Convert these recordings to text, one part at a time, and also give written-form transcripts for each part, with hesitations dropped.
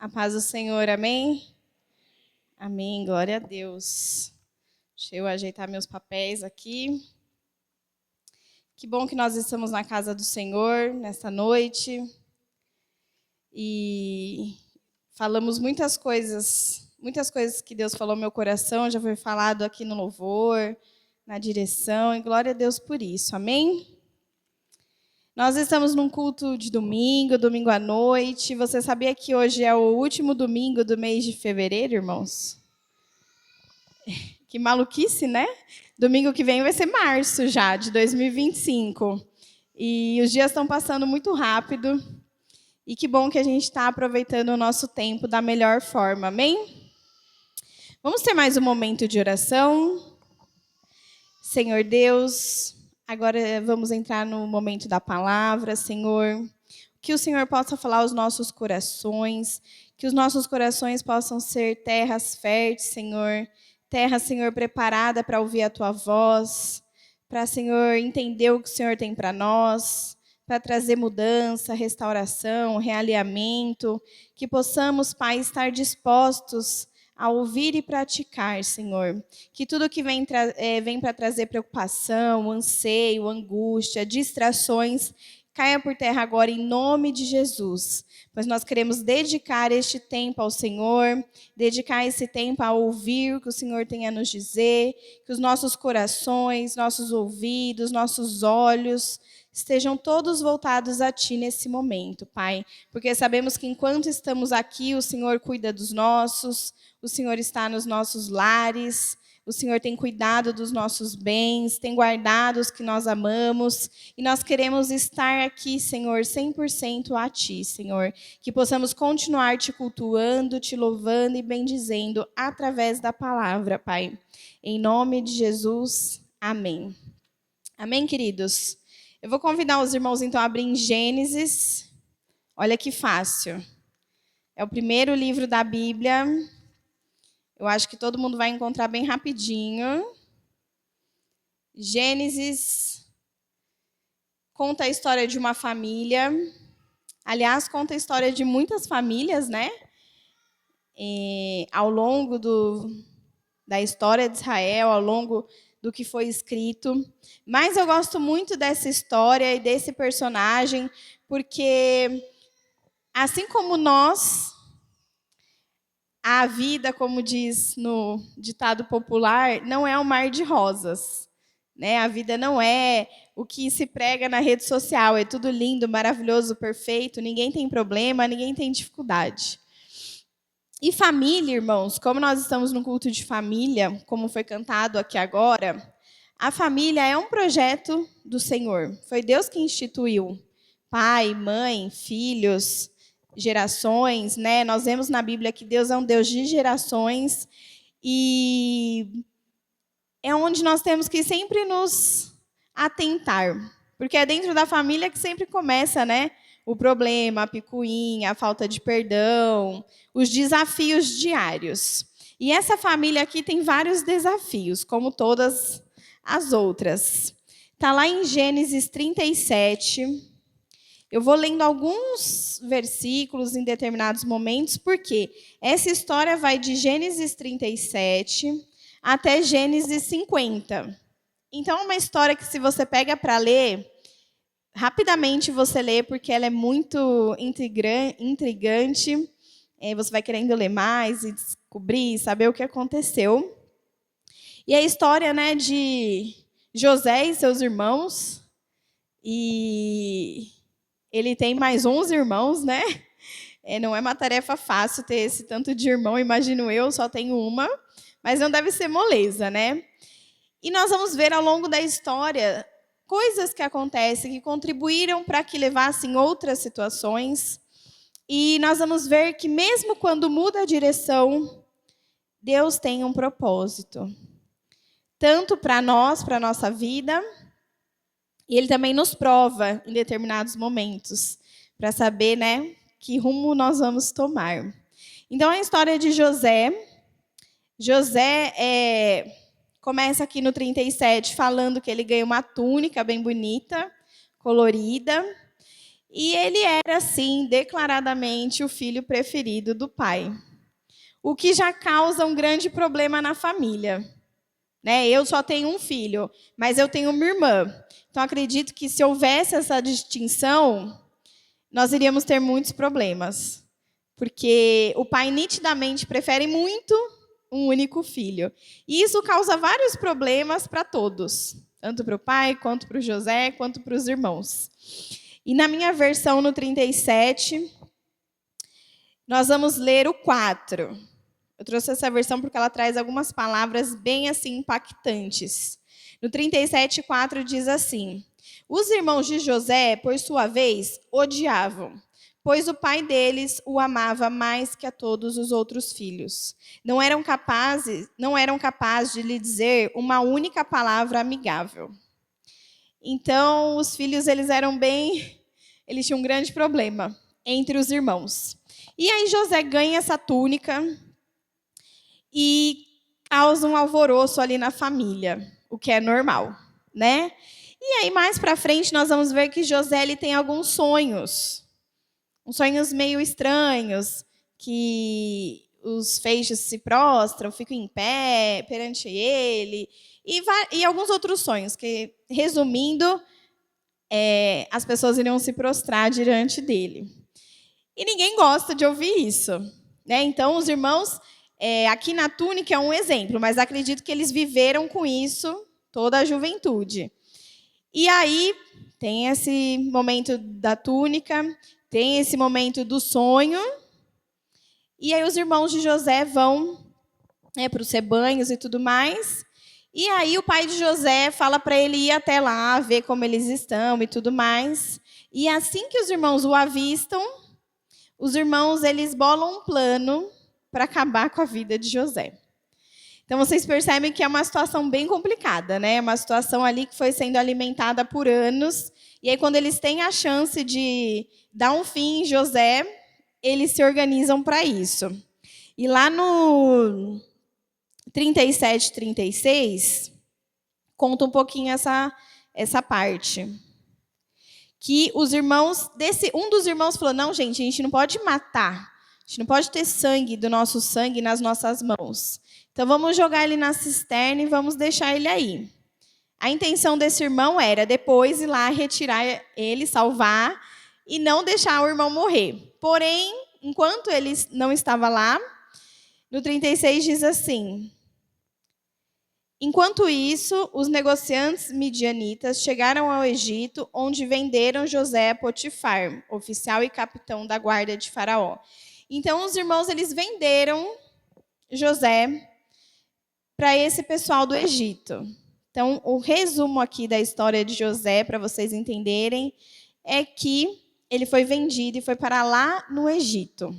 A paz do Senhor, amém? Amém, glória a Deus. Deixa eu ajeitar meus papéis aqui. Que bom que nós estamos na casa do Senhor nesta noite. E falamos muitas coisas que Deus falou no meu coração, já foi falado aqui no louvor, na direção, e glória a Deus por isso, amém? Nós estamos num culto de domingo à noite. Você sabia que hoje é o último domingo do mês de fevereiro, irmãos? Que maluquice, né? Domingo que vem vai ser março já, de 2025. E os dias estão passando muito rápido. E que bom que a gente está aproveitando o nosso tempo da melhor forma, amém? Vamos ter mais um momento de oração. Senhor Deus, agora vamos entrar no momento da palavra, Senhor. Que o Senhor possa falar aos nossos corações, que os nossos corações possam ser terras férteis, Senhor. Terra, Senhor, preparada para ouvir a Tua voz, para, Senhor, entender o que o Senhor tem para nós, para trazer mudança, restauração, realinhamento. Que possamos, Pai, estar dispostos a ouvir e praticar, Senhor. Que tudo que vem para trazer preocupação, anseio, angústia, distrações, caia por terra agora em nome de Jesus. Pois nós queremos dedicar este tempo ao Senhor, dedicar esse tempo a ouvir o que o Senhor tem a nos dizer, que os nossos corações, nossos ouvidos, nossos olhos estejam todos voltados a Ti nesse momento, Pai. Porque sabemos que enquanto estamos aqui, o Senhor cuida dos nossos, o Senhor está nos nossos lares, o Senhor tem cuidado dos nossos bens, tem guardado os que nós amamos, e nós queremos estar aqui, Senhor, 100% a Ti, Senhor. Que possamos continuar Te cultuando, Te louvando e bendizendo através da palavra, Pai. Em nome de Jesus, amém. Amém, queridos? Eu vou convidar os irmãos, então, a abrir em Gênesis. Olha que fácil. É o primeiro livro da Bíblia. Eu acho que todo mundo vai encontrar bem rapidinho. Gênesis conta a história de uma família. Aliás, conta a história de muitas famílias, né? Ao longo da história de Israel, ao longo do que foi escrito. Mas eu gosto muito dessa história e desse personagem, porque, assim como nós, a vida, como diz no ditado popular, não é um mar de rosas, né? A vida não é o que se prega na rede social, é tudo lindo, maravilhoso, perfeito, ninguém tem problema, ninguém tem dificuldade. E família, irmãos, como nós estamos no culto de família, como foi cantado aqui agora, a família é um projeto do Senhor. Foi Deus que instituiu. Pai, mãe, filhos, gerações, né? Nós vemos na Bíblia que Deus é um Deus de gerações e é onde nós temos que sempre nos atentar, porque é dentro da família que sempre começa, né? O problema, a picuinha, a falta de perdão, os desafios diários. E essa família aqui tem vários desafios, como todas as outras. Está lá em Gênesis 37. Eu vou lendo alguns versículos em determinados momentos, porque essa história vai de Gênesis 37 até Gênesis 50. Então, é uma história que, se você pega para ler, rapidamente você lê, porque ela é muito intrigante. Você vai querendo ler mais e descobrir, saber o que aconteceu. E a história, né, de José e seus irmãos. E ele tem mais 11 irmãos, né? Não é uma tarefa fácil ter esse tanto de irmão, imagino eu, só tenho uma. Mas não deve ser moleza, né? E nós vamos ver ao longo da história coisas que acontecem, que contribuíram para que levassem outras situações. E nós vamos ver que mesmo quando muda a direção, Deus tem um propósito. Tanto para nós, para a nossa vida, e Ele também nos prova em determinados momentos, para saber, né, que rumo nós vamos tomar. Então, a história de José. José começa aqui no 37 falando que ele ganha uma túnica bem bonita, colorida. E ele era, sim, declaradamente o filho preferido do pai, o que já causa um grande problema na família. Né? Eu só tenho um filho, mas eu tenho uma irmã. Então, acredito que se houvesse essa distinção, nós iríamos ter muitos problemas. Porque o pai nitidamente prefere muito um único filho. E isso causa vários problemas para todos. Tanto para o pai, quanto para o José, quanto para os irmãos. E na minha versão, no 37, nós vamos ler o 4. Eu trouxe essa versão porque ela traz algumas palavras bem assim impactantes. No 37:4 diz assim: os irmãos de José, por sua vez, odiavam, pois o pai deles o amava mais que a todos os outros filhos. Não eram capazes de lhe dizer uma única palavra amigável. Então, os filhos eles tinham um grande problema entre os irmãos. E aí José ganha essa túnica e causa um alvoroço ali na família, o que é normal, né? E aí, mais para frente, nós vamos ver que José ele tem alguns sonhos. Uns sonhos meio estranhos, que os feixes se prostram, ficam em pé perante ele, e alguns outros sonhos, que, resumindo, as pessoas iriam se prostrar diante dele. E ninguém gosta de ouvir isso, né? Então, os irmãos... aqui na túnica é um exemplo, mas acredito que eles viveram com isso toda a juventude. E aí tem esse momento da túnica, tem esse momento do sonho, e aí os irmãos de José vão para os rebanhos e tudo mais, e aí o pai de José fala para ele ir até lá, ver como eles estão e tudo mais, e assim que os irmãos o avistam, os irmãos eles bolam um plano para acabar com a vida de José. Então, vocês percebem que é uma situação bem complicada, né? Uma situação ali que foi sendo alimentada por anos. E aí, quando eles têm a chance de dar um fim em José, eles se organizam para isso. E lá no 37, 36, conta um pouquinho essa parte. Que os irmãos, um dos irmãos falou, não, gente, a gente não pode matar. A gente não pode ter sangue do nosso sangue nas nossas mãos. Então, vamos jogar ele na cisterna e vamos deixar ele aí. A intenção desse irmão era depois ir lá retirar ele, salvar, e não deixar o irmão morrer. Porém, enquanto ele não estava lá, no 36 diz assim: enquanto isso, os negociantes midianitas chegaram ao Egito, onde venderam José a Potifar, oficial e capitão da guarda de Faraó. Então, os irmãos eles venderam José para esse pessoal do Egito. Então, o resumo aqui da história de José, para vocês entenderem, é que ele foi vendido e foi para lá no Egito.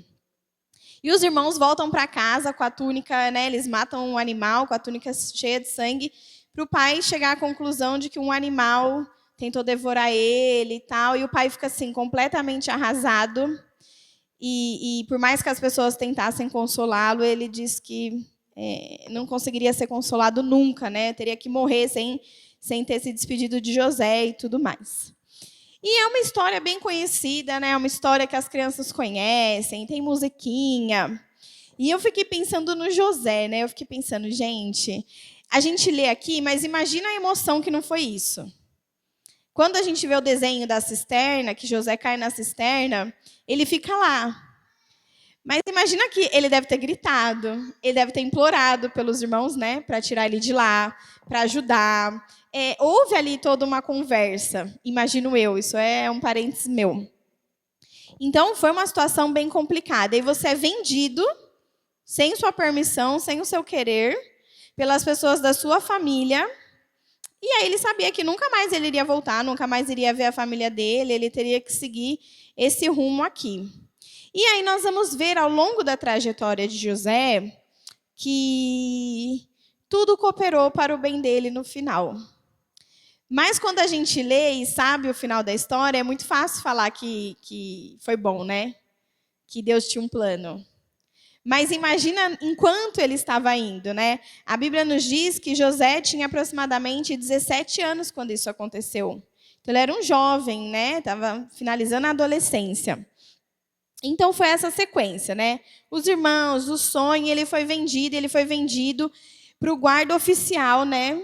E os irmãos voltam para casa com a túnica, né, eles matam um animal com a túnica cheia de sangue, para o pai chegar à conclusão de que um animal tentou devorar ele e tal, e o pai fica assim, completamente arrasado. E por mais que as pessoas tentassem consolá-lo, ele diz que não conseguiria ser consolado nunca, né? Teria que morrer sem ter se despedido de José e tudo mais. E é uma história bem conhecida, né? É uma história que as crianças conhecem, tem musiquinha. E eu fiquei pensando no José, né? Eu fiquei pensando, gente, a gente lê aqui, mas imagina a emoção que não foi isso. Quando a gente vê o desenho da cisterna, que José cai na cisterna, ele fica lá. Mas imagina que ele deve ter gritado, ele deve ter implorado pelos irmãos, né, para tirar ele de lá, para ajudar. Houve ali toda uma conversa, imagino eu, isso é um parênteses meu. Então, foi uma situação bem complicada. E você é vendido, sem sua permissão, sem o seu querer, pelas pessoas da sua família. E aí ele sabia que nunca mais ele iria voltar, nunca mais iria ver a família dele, ele teria que seguir esse rumo aqui. E aí nós vamos ver ao longo da trajetória de José que tudo cooperou para o bem dele no final. Mas quando a gente lê e sabe o final da história, é muito fácil falar que foi bom, né? Que Deus tinha um plano. Mas imagina enquanto ele estava indo, né? A Bíblia nos diz que José tinha aproximadamente 17 anos quando isso aconteceu. Então, ele era um jovem, né? Estava finalizando a adolescência. Então, foi essa sequência, né? Os irmãos, o sonho, ele foi vendido para o guarda oficial, né?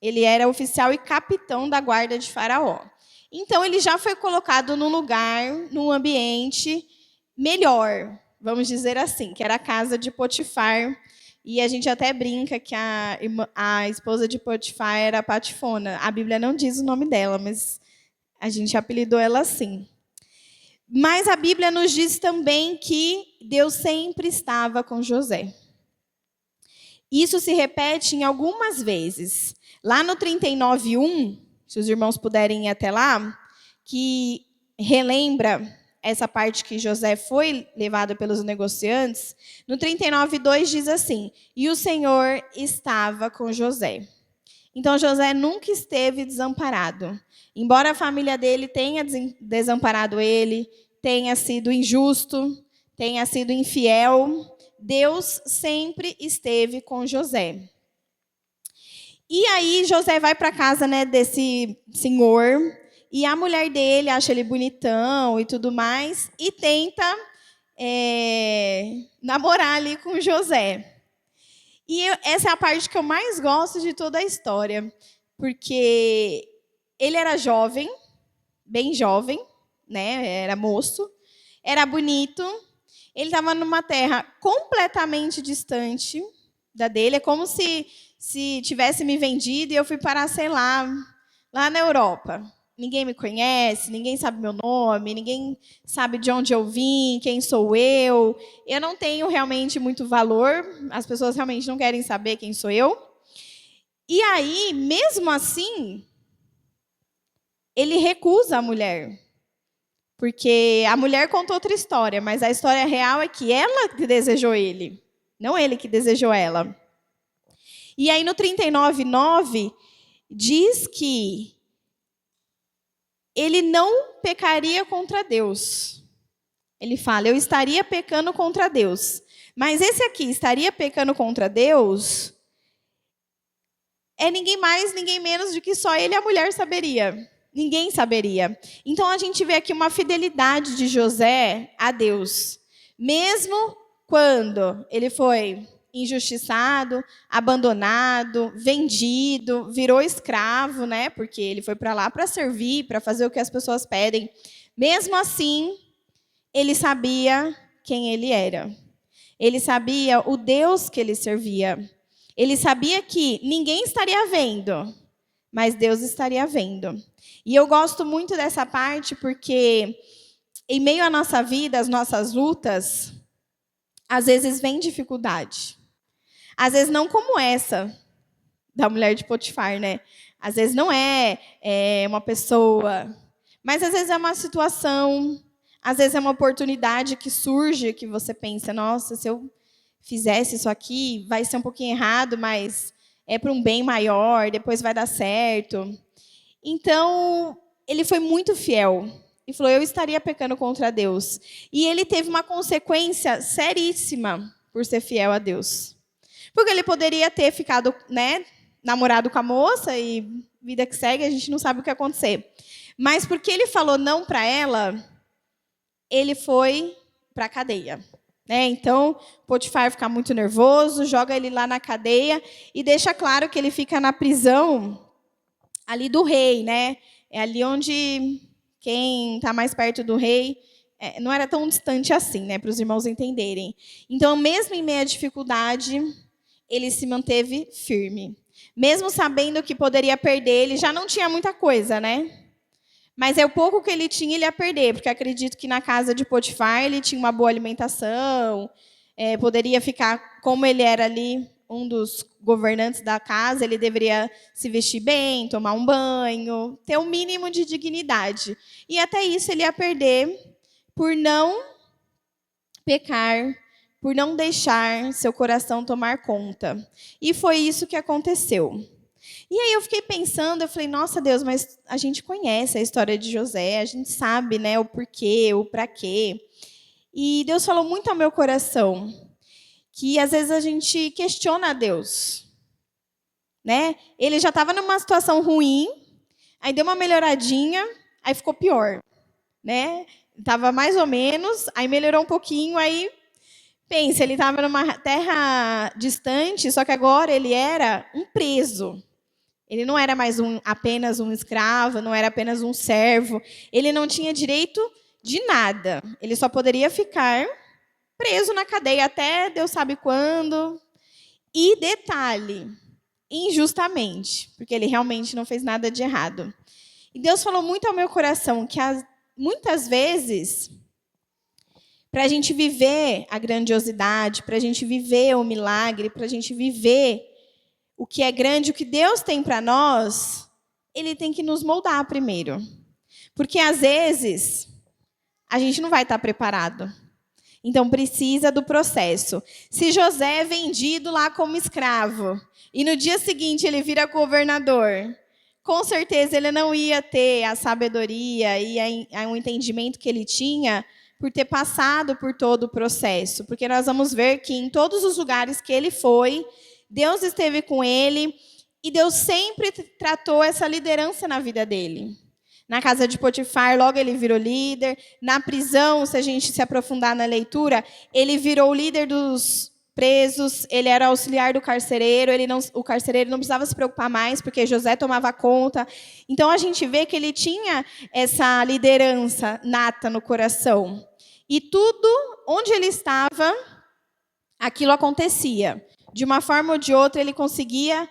Ele era oficial e capitão da guarda de Faraó. Então, ele já foi colocado num lugar, num ambiente melhor, vamos dizer assim, que era a casa de Potifar. E a gente até brinca que a esposa de Potifar era Patifona. A Bíblia não diz o nome dela, mas a gente apelidou ela assim. Mas a Bíblia nos diz também que Deus sempre estava com José. Isso se repete em algumas vezes. Lá no 39:1, se os irmãos puderem ir até lá, que relembra essa parte que José foi levado pelos negociantes, no 39:2 diz assim: e o Senhor estava com José. Então, José nunca esteve desamparado. Embora a família dele tenha desamparado ele, tenha sido injusto, tenha sido infiel, Deus sempre esteve com José. E aí, José vai para a casa, né, desse senhor, e a mulher dele acha ele bonitão e tudo mais, e tenta namorar ali com José. E essa é a parte que eu mais gosto de toda a história, porque ele era jovem, bem jovem, né? Era moço, era bonito, ele estava numa terra completamente distante da dele, é como se tivesse me vendido e eu fui parar, sei lá na Europa. Ninguém me conhece, ninguém sabe meu nome, ninguém sabe de onde eu vim, quem sou eu. Eu não tenho realmente muito valor, as pessoas realmente não querem saber quem sou eu. E aí, mesmo assim, ele recusa a mulher. Porque a mulher contou outra história, mas a história real é que ela que desejou ele, não ele que desejou ela. E aí, no 39:9, diz que ele não pecaria contra Deus. Ele fala, eu estaria pecando contra Deus. Mas esse aqui, estaria pecando contra Deus, é ninguém mais, ninguém menos do que só ele e a mulher saberia. Ninguém saberia. Então, a gente vê aqui uma fidelidade de José a Deus. Mesmo quando ele foi injustiçado, abandonado, vendido, virou escravo, né? Porque ele foi para lá para servir, para fazer o que as pessoas pedem. Mesmo assim, ele sabia quem ele era. Ele sabia o Deus que ele servia. Ele sabia que ninguém estaria vendo, mas Deus estaria vendo. E eu gosto muito dessa parte porque, em meio à nossa vida, às nossas lutas, às vezes vem dificuldade. Às vezes não como essa da mulher de Potifar, né? Às vezes não é uma pessoa, mas às vezes é uma situação, às vezes é uma oportunidade que surge que você pensa, nossa, se eu fizesse isso aqui, vai ser um pouquinho errado, mas é para um bem maior, depois vai dar certo. Então, ele foi muito fiel. E falou, eu estaria pecando contra Deus. E ele teve uma consequência seríssima por ser fiel a Deus. Porque ele poderia ter ficado, né, namorado com a moça e vida que segue, a gente não sabe o que ia acontecer. Mas porque ele falou não para ela, ele foi para a cadeia. Né? Então, Potifar fica muito nervoso, joga ele lá na cadeia e deixa claro que ele fica na prisão ali do rei, né? É ali onde quem está mais perto do rei não era tão distante assim, né? Para os irmãos entenderem. Então, mesmo em meio à dificuldade, ele se manteve firme. Mesmo sabendo que poderia perder, ele já não tinha muita coisa, né? Mas é o pouco que ele tinha, ele ia perder, porque acredito que na casa de Potifar ele tinha uma boa alimentação, poderia ficar, como ele era ali um dos governantes da casa, ele deveria se vestir bem, tomar um banho, ter o mínimo de dignidade. E até isso ele ia perder por não pecar, por não deixar seu coração tomar conta. E foi isso que aconteceu. E aí eu fiquei pensando, eu falei, nossa Deus, mas a gente conhece a história de José, a gente sabe, né, o porquê, o para quê. E Deus falou muito ao meu coração, que às vezes a gente questiona a Deus. Né? Ele já estava numa situação ruim, aí deu uma melhoradinha, aí ficou pior, né? Tava mais ou menos, aí melhorou um pouquinho, aí pensa, ele estava numa terra distante, só que agora ele era um preso. Ele não era mais apenas um escravo, não era apenas um servo. Ele não tinha direito de nada. Ele só poderia ficar preso na cadeia até Deus sabe quando. E detalhe, injustamente, porque ele realmente não fez nada de errado. E Deus falou muito ao meu coração que muitas vezes, para a gente viver a grandiosidade, para a gente viver o milagre, para a gente viver o que é grande, o que Deus tem para nós, ele tem que nos moldar primeiro. Porque, às vezes, a gente não vai estar preparado. Então, precisa do processo. Se José é vendido lá como escravo, e no dia seguinte ele vira governador, com certeza ele não ia ter a sabedoria e o entendimento que ele tinha por ter passado por todo o processo. Porque nós vamos ver que em todos os lugares que ele foi, Deus esteve com ele e Deus sempre tratou essa liderança na vida dele. Na casa de Potifar, logo ele virou líder. Na prisão, se a gente se aprofundar na leitura, ele virou o líder dos presos, ele era auxiliar do carcereiro, o carcereiro não precisava se preocupar mais, porque José tomava conta. Então, a gente vê que ele tinha essa liderança nata no coração. E tudo, onde ele estava, aquilo acontecia. De uma forma ou de outra, ele conseguia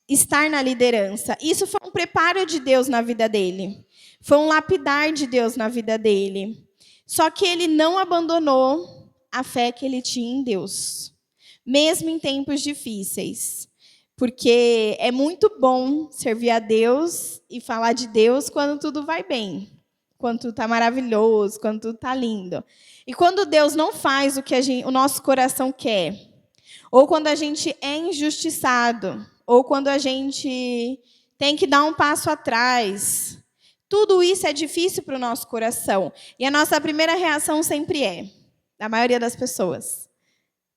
estar na liderança. Isso foi um preparo de Deus na vida dele. Foi um lapidar de Deus na vida dele. Só que ele não abandonou a fé que ele tinha em Deus, mesmo em tempos difíceis. Porque é muito bom servir a Deus e falar de Deus quando tudo vai bem, quando tudo está maravilhoso, quando tudo está lindo. E quando Deus não faz o que o nosso coração quer, ou quando a gente é injustiçado, ou quando a gente tem que dar um passo atrás, tudo isso é difícil para o nosso coração. E a nossa primeira reação sempre da maioria das pessoas,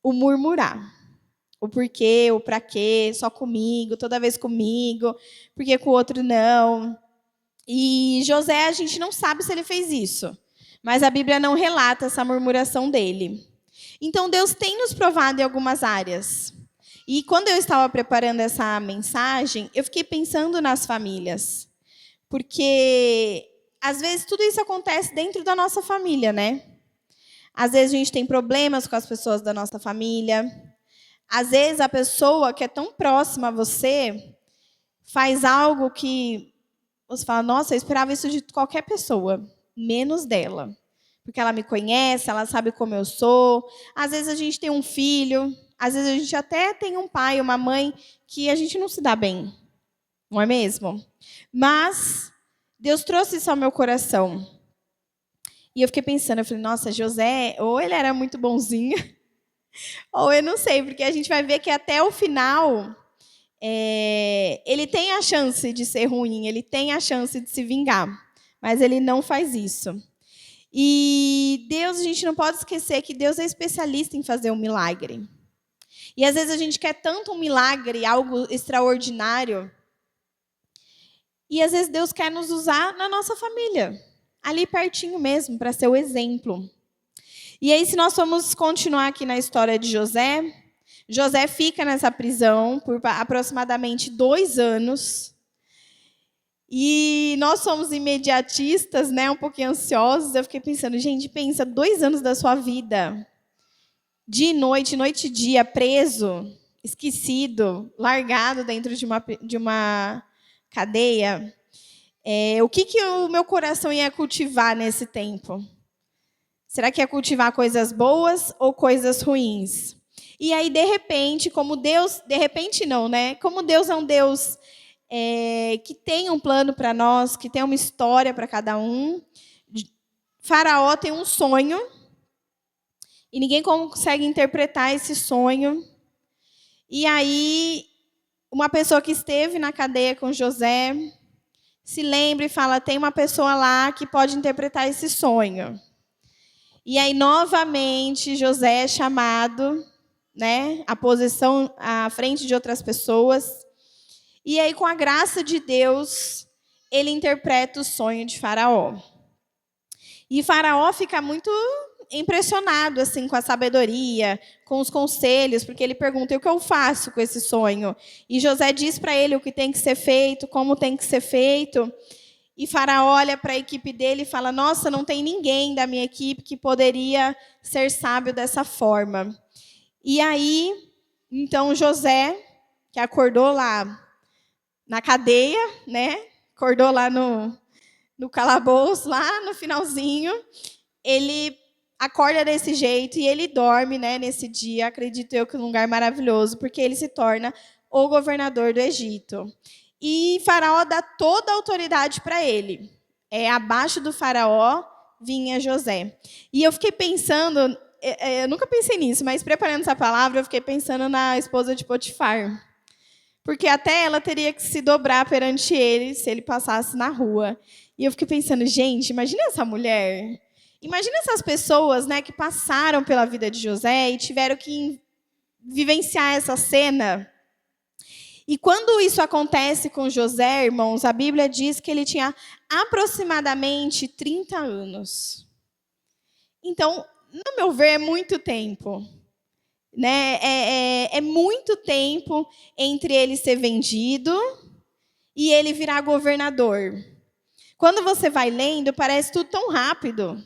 o murmurar. O porquê, o para quê, só comigo, toda vez comigo, porque com o outro não. E José, a gente não sabe se ele fez isso, mas a Bíblia não relata essa murmuração dele. Então, Deus tem nos provado em algumas áreas. E quando eu estava preparando essa mensagem, eu fiquei pensando nas famílias. Porque, às vezes, tudo isso acontece dentro da nossa família, né? Às vezes, a gente tem problemas com as pessoas da nossa família. Às vezes, a pessoa que é tão próxima a você faz algo que você fala, nossa, eu esperava isso de qualquer pessoa, menos dela. Porque ela me conhece, ela sabe como eu sou. Às vezes, a gente tem um filho, às vezes, a gente até tem um pai, uma mãe, que a gente não se dá bem. Não é mesmo? Mas Deus trouxe isso ao meu coração. E eu fiquei pensando, eu falei, nossa, José, ou ele era muito bonzinho, ou eu não sei, porque a gente vai ver que até o final, ele tem a chance de ser ruim, ele tem a chance de se vingar, mas ele não faz isso. E Deus, a gente não pode esquecer que Deus é especialista em fazer um milagre. E às vezes a gente quer tanto um milagre, algo extraordinário, e às vezes Deus quer nos usar na nossa família, ali pertinho mesmo, para ser o exemplo. E aí, se nós formos continuar aqui na história de José, José fica nessa prisão por aproximadamente 2 anos. E nós somos imediatistas, né, um pouquinho ansiosos. Eu fiquei pensando, gente, pensa, 2 anos da sua vida, dia e noite e dia, preso, esquecido, largado dentro de uma cadeia. O que o meu coração ia cultivar nesse tempo? Será que ia cultivar coisas boas ou coisas ruins? E aí, de repente, como Deus... De repente não, né? Como Deus é um Deus que tem um plano para nós, que tem uma história para cada um. Faraó tem um sonho e ninguém consegue interpretar esse sonho. E aí, uma pessoa que esteve na cadeia com José se lembra e fala, tem uma pessoa lá que pode interpretar esse sonho. E aí, novamente, José é chamado, né, à posição à frente de outras pessoas. E aí, com a graça de Deus, ele interpreta o sonho de Faraó. E Faraó fica muito impressionado assim com a sabedoria, com os conselhos, porque ele pergunta: o que eu faço com esse sonho? E José diz para ele o que tem que ser feito, como tem que ser feito. E Faraó olha para a equipe dele e fala: nossa, não tem ninguém da minha equipe que poderia ser sábio dessa forma. E aí, então José, que acordou lá na cadeia, né? Acordou lá no calabouço, lá no finalzinho, ele acorda desse jeito e ele dorme, né, nesse dia, acredito eu que um lugar maravilhoso, porque ele se torna o governador do Egito. E Faraó dá toda a autoridade para ele. Abaixo do Faraó vinha José. E eu fiquei pensando, eu nunca pensei nisso, mas preparando essa palavra, eu fiquei pensando na esposa de Potifar. Porque até ela teria que se dobrar perante ele se ele passasse na rua. E eu fiquei pensando, gente, imagina essa mulher. Imagina essas pessoas, né, que passaram pela vida de José e tiveram que vivenciar essa cena. E quando isso acontece com José, irmãos, a Bíblia diz que ele tinha aproximadamente 30 anos. Então, no meu ver, é muito tempo. Né? É muito tempo entre ele ser vendido e ele virar governador. Quando você vai lendo, parece tudo tão rápido.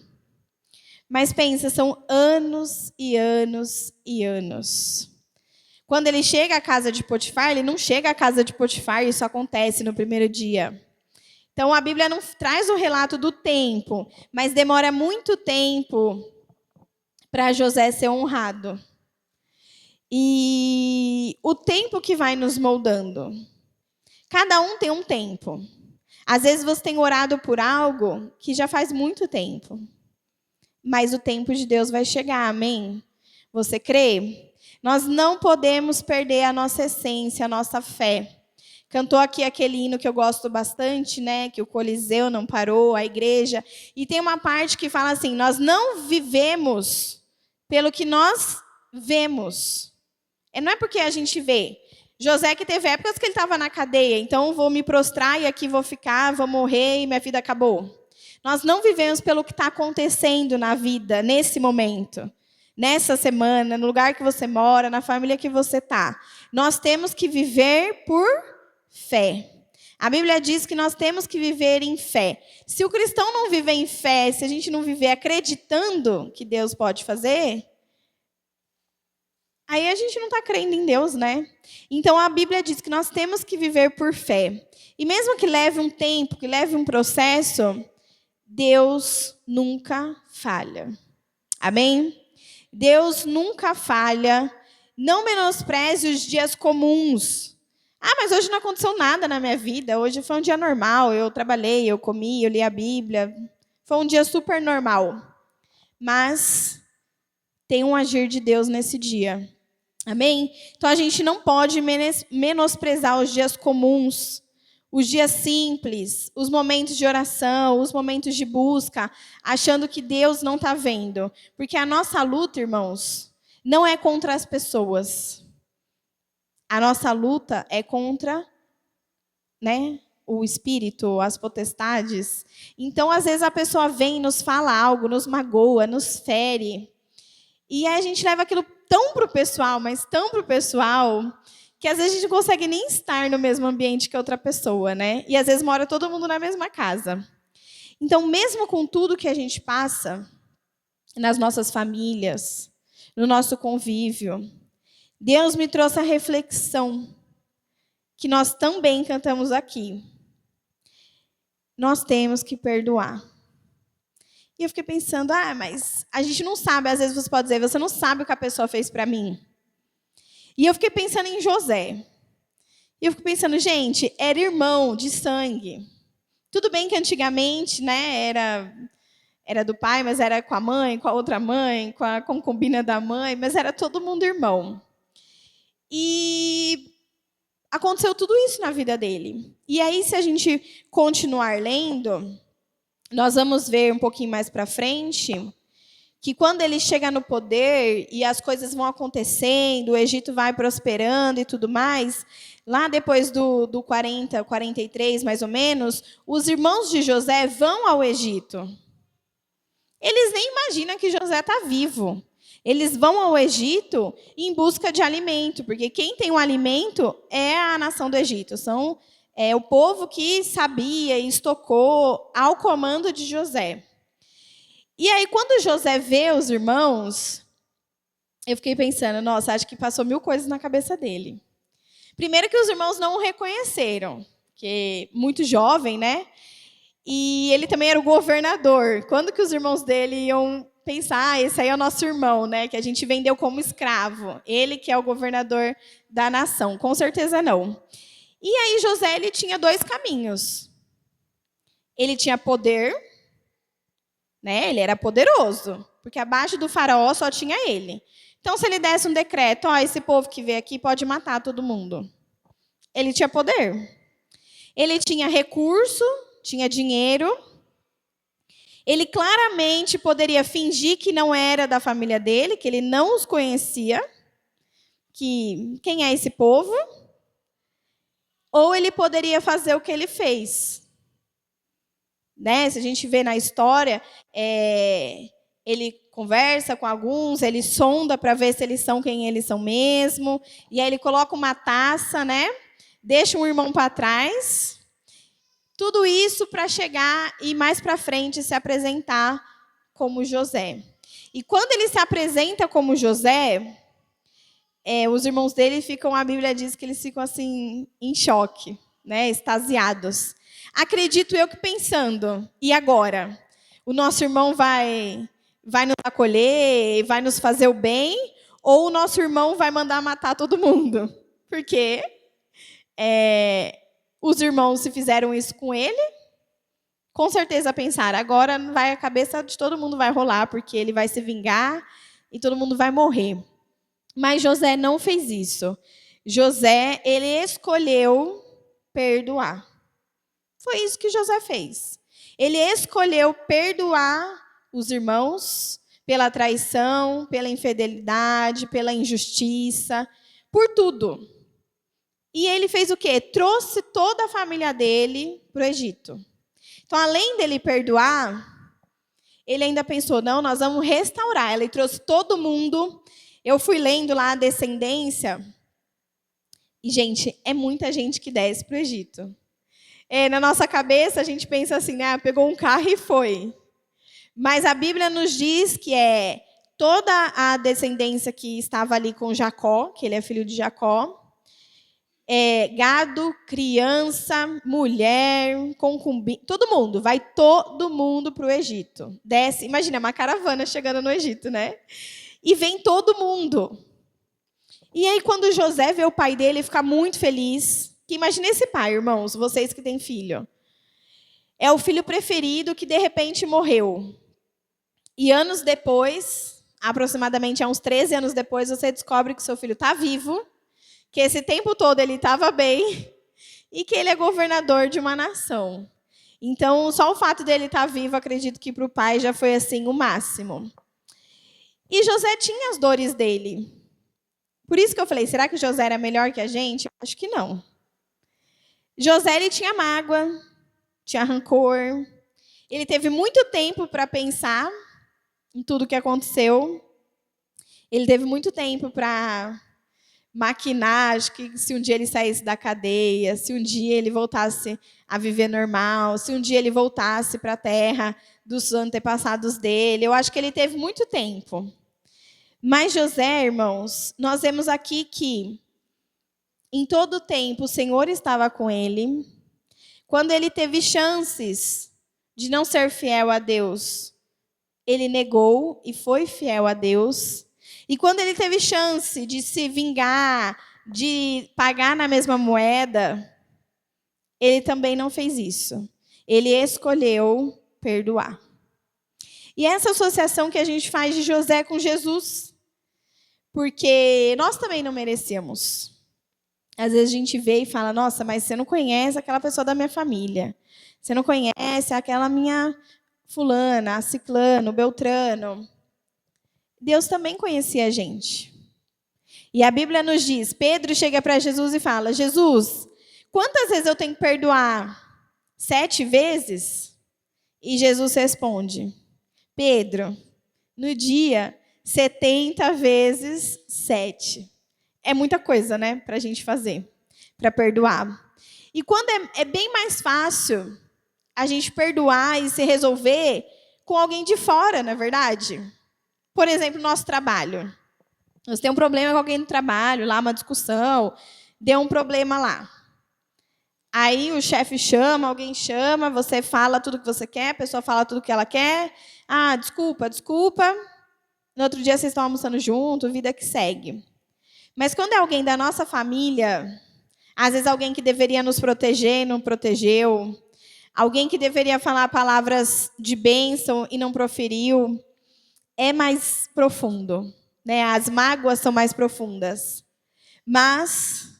Mas pensa, são anos e anos e anos. Quando ele chega à casa de Potifar, ele não chega à casa de Potifar, isso acontece no primeiro dia. Então, a Bíblia não traz o relato do tempo, mas demora muito tempo para José ser honrado. E o tempo que vai nos moldando. Cada um tem um tempo. Às vezes você tem orado por algo que já faz muito tempo. Mas o tempo de Deus vai chegar, amém? Você crê? Nós não podemos perder a nossa essência, a nossa fé. Cantou aqui aquele hino que eu gosto bastante, né? Que o Coliseu não parou, a igreja. E tem uma parte que fala assim: nós não vivemos pelo que nós vemos. Não é porque a gente vê. José que teve épocas que ele estava na cadeia, então vou me prostrar e aqui vou ficar, vou morrer e minha vida acabou. Nós não vivemos pelo que está acontecendo na vida, nesse momento, nessa semana, no lugar que você mora, na família que você está. Nós temos que viver por fé. A Bíblia diz que nós temos que viver em fé. Se o cristão não viver em fé, se a gente não viver acreditando que Deus pode fazer, aí a gente não está crendo em Deus, né? Então a Bíblia diz que nós temos que viver por fé. E mesmo que leve um tempo, que leve um processo, Deus nunca falha. Amém? Deus nunca falha. Não menospreze os dias comuns. Mas hoje não aconteceu nada na minha vida. Hoje foi um dia normal. Eu trabalhei, eu comi, eu li a Bíblia. Foi um dia super normal. Mas tem um agir de Deus nesse dia. Amém? Então a gente não pode menosprezar os dias comuns, os dias simples, os momentos de oração, os momentos de busca, achando que Deus não está vendo. Porque a nossa luta, irmãos, não é contra as pessoas. A nossa luta é contra, né, o espírito, as potestades. Então, às vezes, a pessoa vem e nos fala algo, nos magoa, nos fere. E aí a gente leva aquilo tão para o pessoal, mas tão para o pessoal, que às vezes a gente não consegue nem estar no mesmo ambiente que outra pessoa, né? E às vezes mora todo mundo na mesma casa. Então, mesmo com tudo que a gente passa, nas nossas famílias, no nosso convívio, Deus me trouxe a reflexão, que nós também cantamos aqui. Nós temos que perdoar. E eu fiquei pensando, mas a gente não sabe, às vezes você pode dizer, você não sabe o que a pessoa fez para mim. E eu fiquei pensando em José. E eu fico pensando, gente, era irmão de sangue. Tudo bem que antigamente, né, era do pai, mas era com a mãe, com a outra mãe, com a concubina da mãe, mas era todo mundo irmão. E aconteceu tudo isso na vida dele. E aí, se a gente continuar lendo, nós vamos ver um pouquinho mais para frente que quando ele chega no poder e as coisas vão acontecendo, o Egito vai prosperando e tudo mais, lá depois do 40, 43 mais ou menos, os irmãos de José vão ao Egito. Eles nem imaginam que José está vivo. Eles vão ao Egito em busca de alimento, porque quem tem o alimento é a nação do Egito. É o povo que sabia e estocou ao comando de José. E aí, quando José vê os irmãos, eu fiquei pensando, nossa, acho que passou 1000 coisas na cabeça dele. Primeiro que os irmãos não o reconheceram, porque muito jovem, né? E ele também era o governador. Quando que os irmãos dele iam pensar, esse aí é o nosso irmão, né? Que a gente vendeu como escravo. Ele que é o governador da nação. Com certeza não. E aí José, ele tinha 2 caminhos. Ele tinha poder, né? Ele era poderoso, porque abaixo do faraó só tinha ele. Então, se ele desse um decreto, esse povo que veio aqui pode matar todo mundo. Ele tinha poder. Ele tinha recurso, tinha dinheiro. Ele claramente poderia fingir que não era da família dele, que ele não os conhecia, que quem é esse povo? Ou ele poderia fazer o que ele fez. Né? Se a gente vê na história, ele conversa com alguns, ele sonda para ver se eles são quem eles são mesmo, e aí ele coloca uma taça, né? Deixa um irmão para trás. Tudo isso para chegar e mais para frente se apresentar como José. E quando ele se apresenta como José, os irmãos dele ficam, a Bíblia diz que eles ficam assim em choque, né? Extasiados. Acredito eu que pensando, e agora? O nosso irmão vai nos acolher, vai nos fazer o bem, ou o nosso irmão vai mandar matar todo mundo? Porque os irmãos, se fizeram isso com ele, com certeza pensaram, agora a cabeça de todo mundo vai rolar, porque ele vai se vingar e todo mundo vai morrer. Mas José não fez isso. José, ele escolheu perdoar. Foi isso que José fez. Ele escolheu perdoar os irmãos pela traição, pela infidelidade, pela injustiça, por tudo. E ele fez o quê? Trouxe toda a família dele para o Egito. Então, além dele perdoar, ele ainda pensou, não, nós vamos restaurar. Ele trouxe todo mundo. Eu fui lendo lá a descendência. E, gente, é muita gente que desce para o Egito. Na nossa cabeça, a gente pensa assim, né? Pegou um carro e foi. Mas a Bíblia nos diz que é toda a descendência que estava ali com Jacó, que ele é filho de Jacó, gado, criança, mulher, concubina, todo mundo, vai todo mundo para o Egito. Desce, imagina, uma caravana chegando no Egito, né? E vem todo mundo. E aí, quando José vê o pai dele, fica muito feliz. Que imagina esse pai, irmãos, vocês que têm filho. É o filho preferido que, de repente, morreu. E anos depois, aproximadamente há uns 13 anos depois, você descobre que seu filho está vivo, que esse tempo todo ele estava bem e que ele é governador de uma nação. Então, só o fato dele estar vivo, acredito que para o pai já foi assim o máximo. E José tinha as dores dele. Por isso que eu falei, será que José era melhor que a gente? Acho que não. José, ele tinha mágoa, tinha rancor. Ele teve muito tempo para pensar em tudo que aconteceu. Ele teve muito tempo para maquinar, acho que se um dia ele saísse da cadeia, se um dia ele voltasse a viver normal, se um dia ele voltasse para a terra dos antepassados dele. Eu acho que ele teve muito tempo. Mas José, irmãos, nós vemos aqui que em todo o tempo o Senhor estava com ele. Quando ele teve chances de não ser fiel a Deus, ele negou e foi fiel a Deus. E quando ele teve chance de se vingar, de pagar na mesma moeda, ele também não fez isso. Ele escolheu perdoar. E essa associação que a gente faz de José com Jesus, porque nós também não merecemos. Às vezes a gente vê e fala, nossa, mas você não conhece aquela pessoa da minha família. Você não conhece aquela minha fulana, a ciclano, beltrano. Deus também conhecia a gente. E a Bíblia nos diz, Pedro chega para Jesus e fala, Jesus, quantas vezes eu tenho que perdoar? 7 vezes? E Jesus responde, Pedro, no dia 70 vezes 7. É muita coisa, né, para a gente fazer, para perdoar. E quando é bem mais fácil a gente perdoar e se resolver com alguém de fora, não é verdade? Por exemplo, nosso trabalho. Nós temos um problema com alguém no trabalho, lá uma discussão, deu um problema lá. Aí o chefe chama, alguém chama, você fala tudo que você quer, a pessoa fala tudo que ela quer. Ah, desculpa. No outro dia vocês estão almoçando junto, vida que segue. Mas quando é alguém da nossa família, às vezes alguém que deveria nos proteger e não protegeu, alguém que deveria falar palavras de bênção e não proferiu, é mais profundo, né? As mágoas são mais profundas. Mas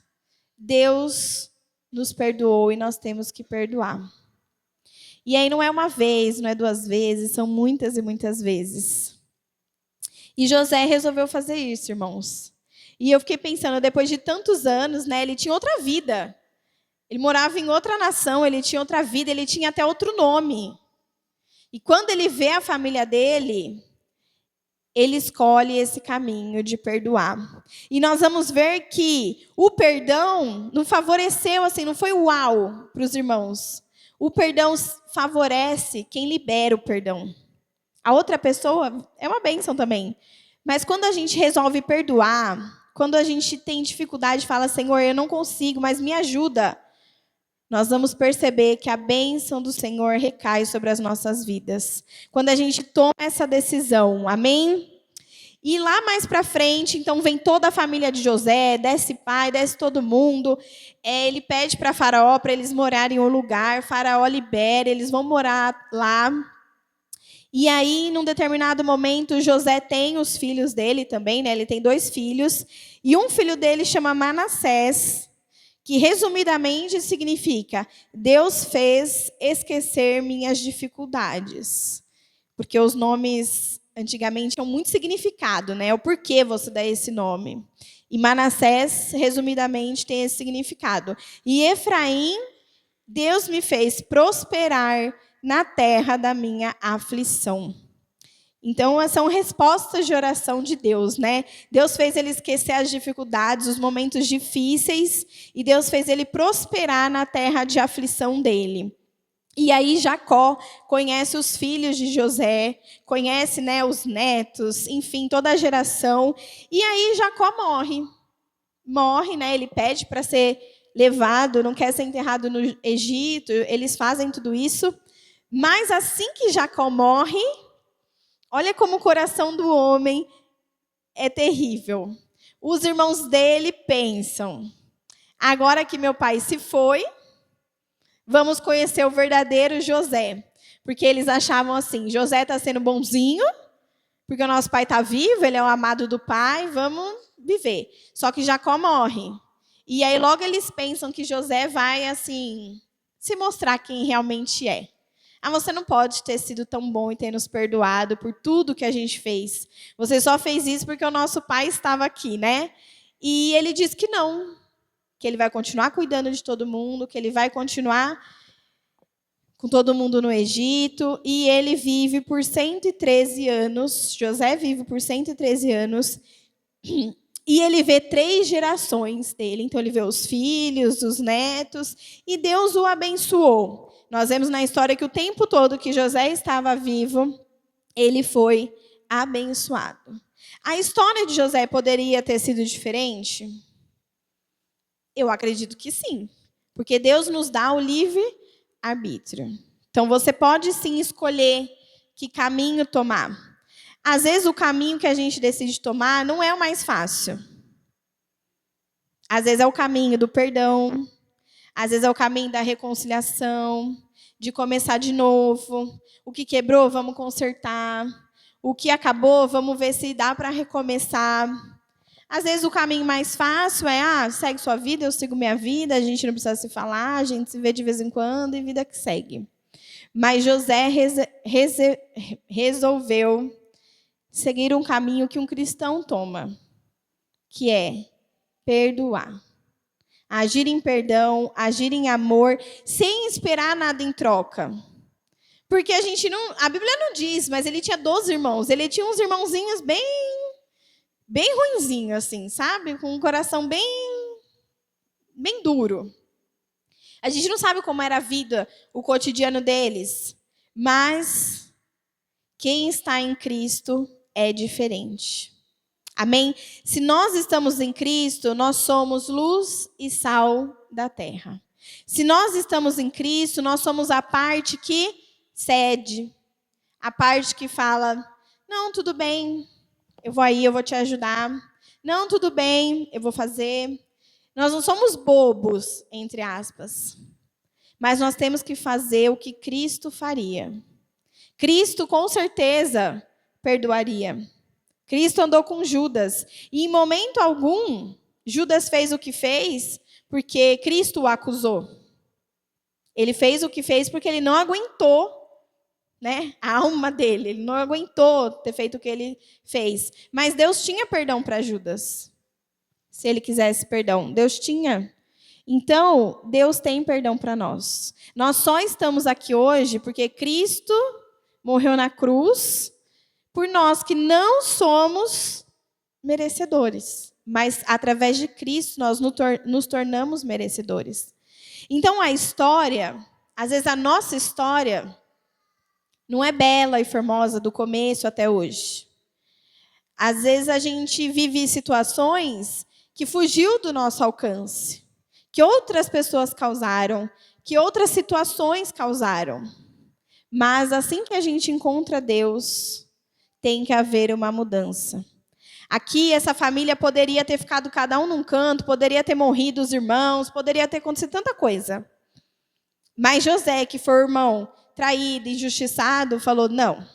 Deus nos perdoou e nós temos que perdoar. E aí não é uma vez, não é 2 vezes, são muitas e muitas vezes. E José resolveu fazer isso, irmãos. E eu fiquei pensando, depois de tantos anos, né, ele tinha outra vida. Ele morava em outra nação, ele tinha outra vida, ele tinha até outro nome. E quando ele vê a família dele, ele escolhe esse caminho de perdoar. E nós vamos ver que o perdão não favoreceu, assim, não foi uau para os irmãos. O perdão favorece quem libera o perdão. A outra pessoa é uma bênção também. Mas quando a gente resolve perdoar, quando a gente tem dificuldade e fala, Senhor, eu não consigo, mas me ajuda, nós vamos perceber que a bênção do Senhor recai sobre as nossas vidas. Quando a gente toma essa decisão, amém? E lá mais para frente, então vem toda a família de José, desce pai, desce todo mundo. Ele pede para Faraó para eles morarem em um lugar, Faraó libera, eles vão morar lá. E aí, num determinado momento, José tem os filhos dele também, né? Ele tem 2 filhos. E um filho dele chama Manassés, que resumidamente significa Deus fez esquecer minhas dificuldades. Porque os nomes antigamente tinham muito significado, né? O porquê você dá esse nome. E Manassés, resumidamente, tem esse significado. E Efraim, Deus me fez prosperar na terra da minha aflição. Então, são respostas de oração de Deus, né? Deus fez ele esquecer as dificuldades, os momentos difíceis, e Deus fez ele prosperar na terra de aflição dele. E aí Jacó conhece os filhos de José, conhece, né, os netos, enfim, toda a geração. E aí Jacó morre. Morre, né? Ele pede para ser levado, não quer ser enterrado no Egito, eles fazem tudo isso. Mas assim que Jacó morre, olha como o coração do homem é terrível. Os irmãos dele pensam, agora que meu pai se foi, vamos conhecer o verdadeiro José. Porque eles achavam assim, José está sendo bonzinho, porque o nosso pai está vivo, ele é o amado do pai, vamos viver. Só que Jacó morre. E aí logo eles pensam que José vai assim se mostrar quem realmente é. Ah, você não pode ter sido tão bom e ter nos perdoado por tudo que a gente fez. Você só fez isso porque o nosso pai estava aqui, né? E ele diz que não, que ele vai continuar cuidando de todo mundo, que ele vai continuar com todo mundo no Egito. E ele vive por 113 anos, José vive por 113 anos, e ele vê 3 gerações dele. Então ele vê os filhos, os netos, e Deus o abençoou. Nós vemos na história que o tempo todo que José estava vivo, ele foi abençoado. A história de José poderia ter sido diferente? Eu acredito que sim, porque Deus nos dá o livre-arbítrio. Então você pode sim escolher que caminho tomar. Às vezes o caminho que a gente decide tomar não é o mais fácil. Às vezes é o caminho do perdão, às vezes é o caminho da reconciliação, de começar de novo. O que quebrou, vamos consertar. O que acabou, vamos ver se dá para recomeçar. Às vezes o caminho mais fácil é, segue sua vida, eu sigo minha vida, a gente não precisa se falar, a gente se vê de vez em quando e vida que segue. Mas José resolveu seguir um caminho que um cristão toma, que é perdoar. Agir em perdão, agir em amor, sem esperar nada em troca. Porque a Bíblia não diz, mas ele tinha 12 irmãos. Ele tinha uns irmãozinhos bem ruinzinhos, assim, sabe? Com um coração bem duro. A gente não sabe como era a vida, o cotidiano deles. Mas quem está em Cristo é diferente. Amém? Se nós estamos em Cristo, nós somos luz e sal da terra. Se nós estamos em Cristo, nós somos a parte que cede, a parte que fala, não, tudo bem, eu vou aí, eu vou te ajudar. Não, tudo bem, eu vou fazer. Nós não somos bobos, entre aspas, mas nós temos que fazer o que Cristo faria. Cristo, com certeza, perdoaria. Cristo andou com Judas. E em momento algum, Judas fez o que fez porque Cristo o acusou. Ele fez o que fez porque ele não aguentou, né, a alma dele. Ele não aguentou ter feito o que ele fez. Mas Deus tinha perdão para Judas. Se ele quisesse perdão, Deus tinha. Então, Deus tem perdão para nós. Nós só estamos aqui hoje porque Cristo morreu na cruz por nós que não somos merecedores. Mas, através de Cristo, nós nos tornamos merecedores. Então, a história, às vezes a nossa história, não é bela e formosa do começo até hoje. Às vezes a gente vive situações que fugiu do nosso alcance, que outras pessoas causaram, que outras situações causaram. Mas assim que a gente encontra Deus, tem que haver uma mudança. Aqui, essa família poderia ter ficado cada um num canto, poderia ter morrido os irmãos, poderia ter acontecido tanta coisa. Mas José, que foi o irmão traído, injustiçado, falou, não,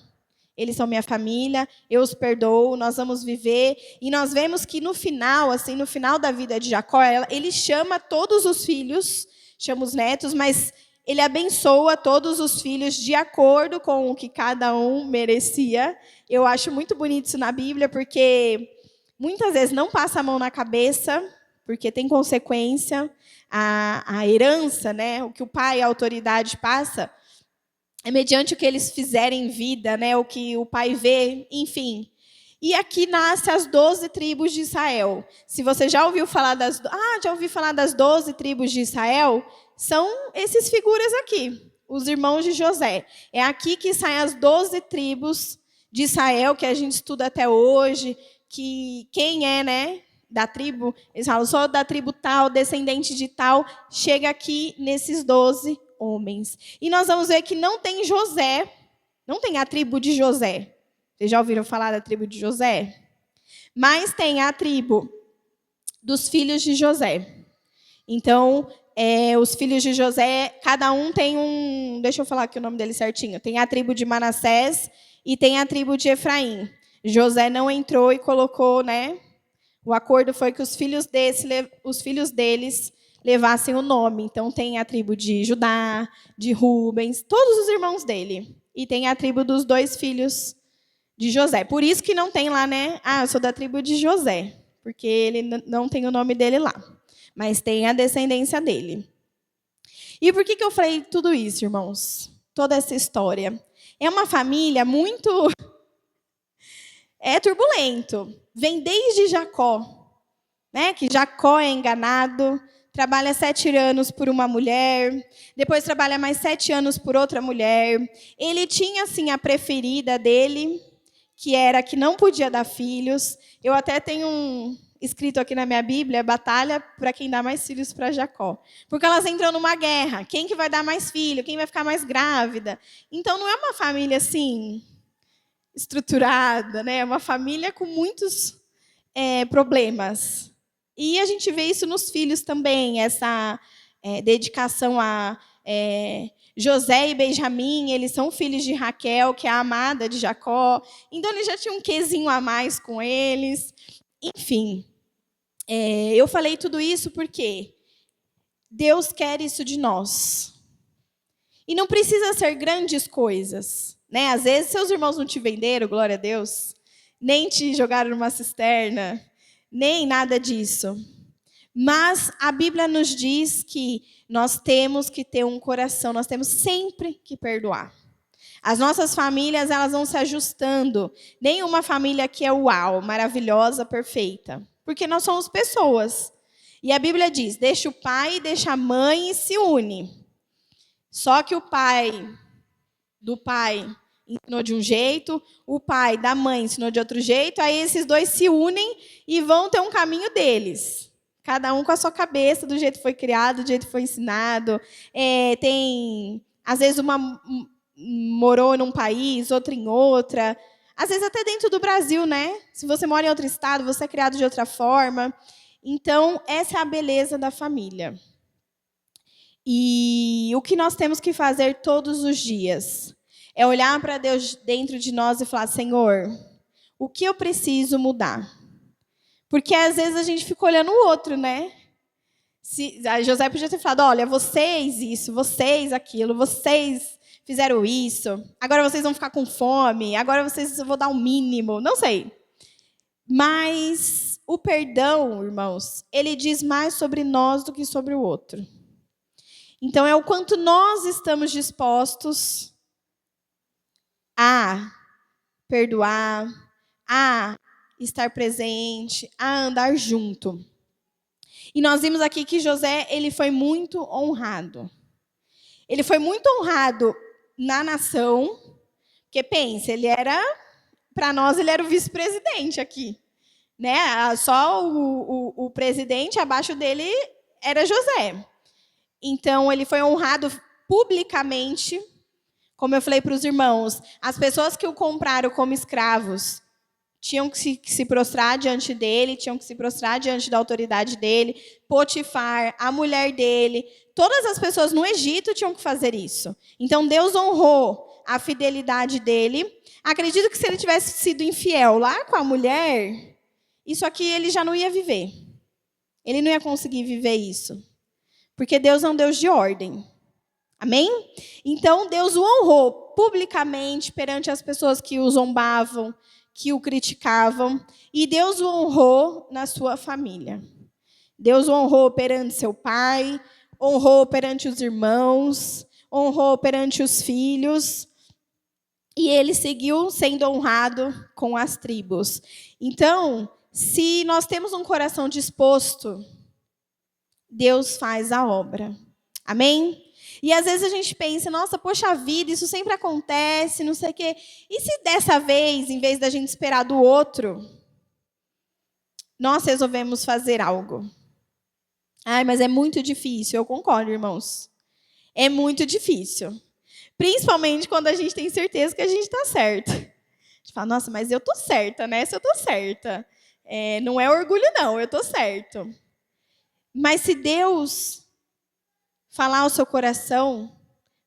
eles são minha família, eu os perdoo, nós vamos viver. E nós vemos que no final, assim, no final da vida de Jacó, ele chama todos os filhos, chama os netos, mas ele abençoa todos os filhos de acordo com o que cada um merecia. Eu acho muito bonito isso na Bíblia, porque muitas vezes não passa a mão na cabeça, porque tem consequência. A herança, né, o que o pai, a autoridade passa, é mediante o que eles fizerem em vida, né, o que o pai vê, enfim. E aqui nasce as 12 tribos de Israel. Se você já ouviu falar já ouvi falar das 12 tribos de Israel, são esses figuras aqui, os irmãos de José. É aqui que saem as 12 tribos de Israel, que a gente estuda até hoje, que quem é, né, da tribo, eles falam, só da tribo tal, descendente de tal, chega aqui nesses 12 homens. E nós vamos ver que não tem José, não tem a tribo de José. Vocês já ouviram falar da tribo de José? Mas tem a tribo dos filhos de José. Então, os filhos de José, cada um tem um... Deixa eu falar aqui o nome dele certinho. Tem a tribo de Manassés e tem a tribo de Efraim. José não entrou e colocou, né? O acordo foi que os filhos deles levassem o nome. Então, tem a tribo de Judá, de Rubens, todos os irmãos dele. E tem a tribo dos 2 filhos de José. Por isso que não tem lá, né? Eu sou da tribo de José, porque ele não tem o nome dele lá. Mas tem a descendência dele. E por que eu falei tudo isso, irmãos? Toda essa história. É uma família muito... É turbulento. Vem desde Jacó, né? Que Jacó é enganado, trabalha 7 anos por uma mulher, depois trabalha mais 7 anos por outra mulher. Ele tinha, assim, a preferida dele, que era que não podia dar filhos. Eu até tenho escrito aqui na minha Bíblia, batalha para quem dá mais filhos para Jacó. Porque elas entram numa guerra. Quem que vai dar mais filho? Quem vai ficar mais grávida? Então, não é uma família, assim, estruturada, né? É uma família com muitos problemas. E a gente vê isso nos filhos também, essa dedicação a... José e Benjamim, eles são filhos de Raquel, que é a amada de Jacó. Então, ele já tinha um quezinho a mais com eles. Enfim, eu falei tudo isso porque Deus quer isso de nós. E não precisa ser grandes coisas, né? Às vezes, seus irmãos não te venderam, glória a Deus. nem te jogaram numa cisterna, nem nada disso. Mas a Bíblia nos diz que nós temos que ter um coração, nós temos sempre que perdoar. As nossas famílias, elas vão se ajustando. Nenhuma família aqui é uau, maravilhosa, perfeita. Porque nós somos pessoas. E a Bíblia diz, deixa o pai, deixa a mãe e se une. Só que o pai do pai ensinou de um jeito, o pai da mãe ensinou de outro jeito, aí esses dois se unem e vão ter um caminho deles. Cada um com a sua cabeça, do jeito que foi criado, do jeito que foi ensinado. Tem, às vezes, uma morou num país, outra em outra. Às vezes até dentro do Brasil, né? Se você mora em outro estado, você é criado de outra forma. Então, essa é a beleza da família. E o que nós temos que fazer todos os dias é olhar para Deus dentro de nós e falar, Senhor, o que eu preciso mudar? Porque às vezes a gente fica olhando o outro, né? A José podia ter falado, olha, vocês isso, vocês aquilo, vocês fizeram isso, agora vocês vão ficar com fome, agora vocês vão dar o mínimo, não sei. Mas o perdão, irmãos, ele diz mais sobre nós do que sobre o outro. Então é o quanto nós estamos dispostos a perdoar, a estar presente, a andar junto. E nós vimos aqui que José, ele foi muito honrado. Ele foi muito honrado na nação, porque pensa, ele era, para nós, ele era o vice-presidente aqui. Né? Só o presidente, abaixo dele, era José. Então, ele foi honrado publicamente, como eu falei para os irmãos, as pessoas que o compraram como escravos tinham que se prostrar diante dele, tinham que se prostrar diante da autoridade dele. Potifar, a mulher dele, todas as pessoas no Egito tinham que fazer isso. Então, Deus honrou a fidelidade dele. Acredito que se ele tivesse sido infiel lá com a mulher, isso aqui ele já não ia viver. Ele não ia conseguir viver isso. Porque Deus é um Deus de ordem. Amém? Então, Deus o honrou publicamente perante as pessoas que o zombavam, que o criticavam. E Deus o honrou na sua família. Deus o honrou perante seu pai, honrou perante os irmãos, honrou perante os filhos. E ele seguiu sendo honrado com as tribos. Então, se nós temos um coração disposto, Deus faz a obra. Amém? E às vezes a gente pensa, nossa, poxa vida, isso sempre acontece, não sei o quê. E se dessa vez, em vez da gente esperar do outro, nós resolvemos fazer algo? Ai, mas é muito difícil, eu concordo, irmãos. É muito difícil. Principalmente quando a gente tem certeza que a gente está certo. A gente fala, nossa, mas eu estou certa, né? Se eu estou certa. Não é orgulho, não, eu estou certo. Mas se Deus falar ao seu coração,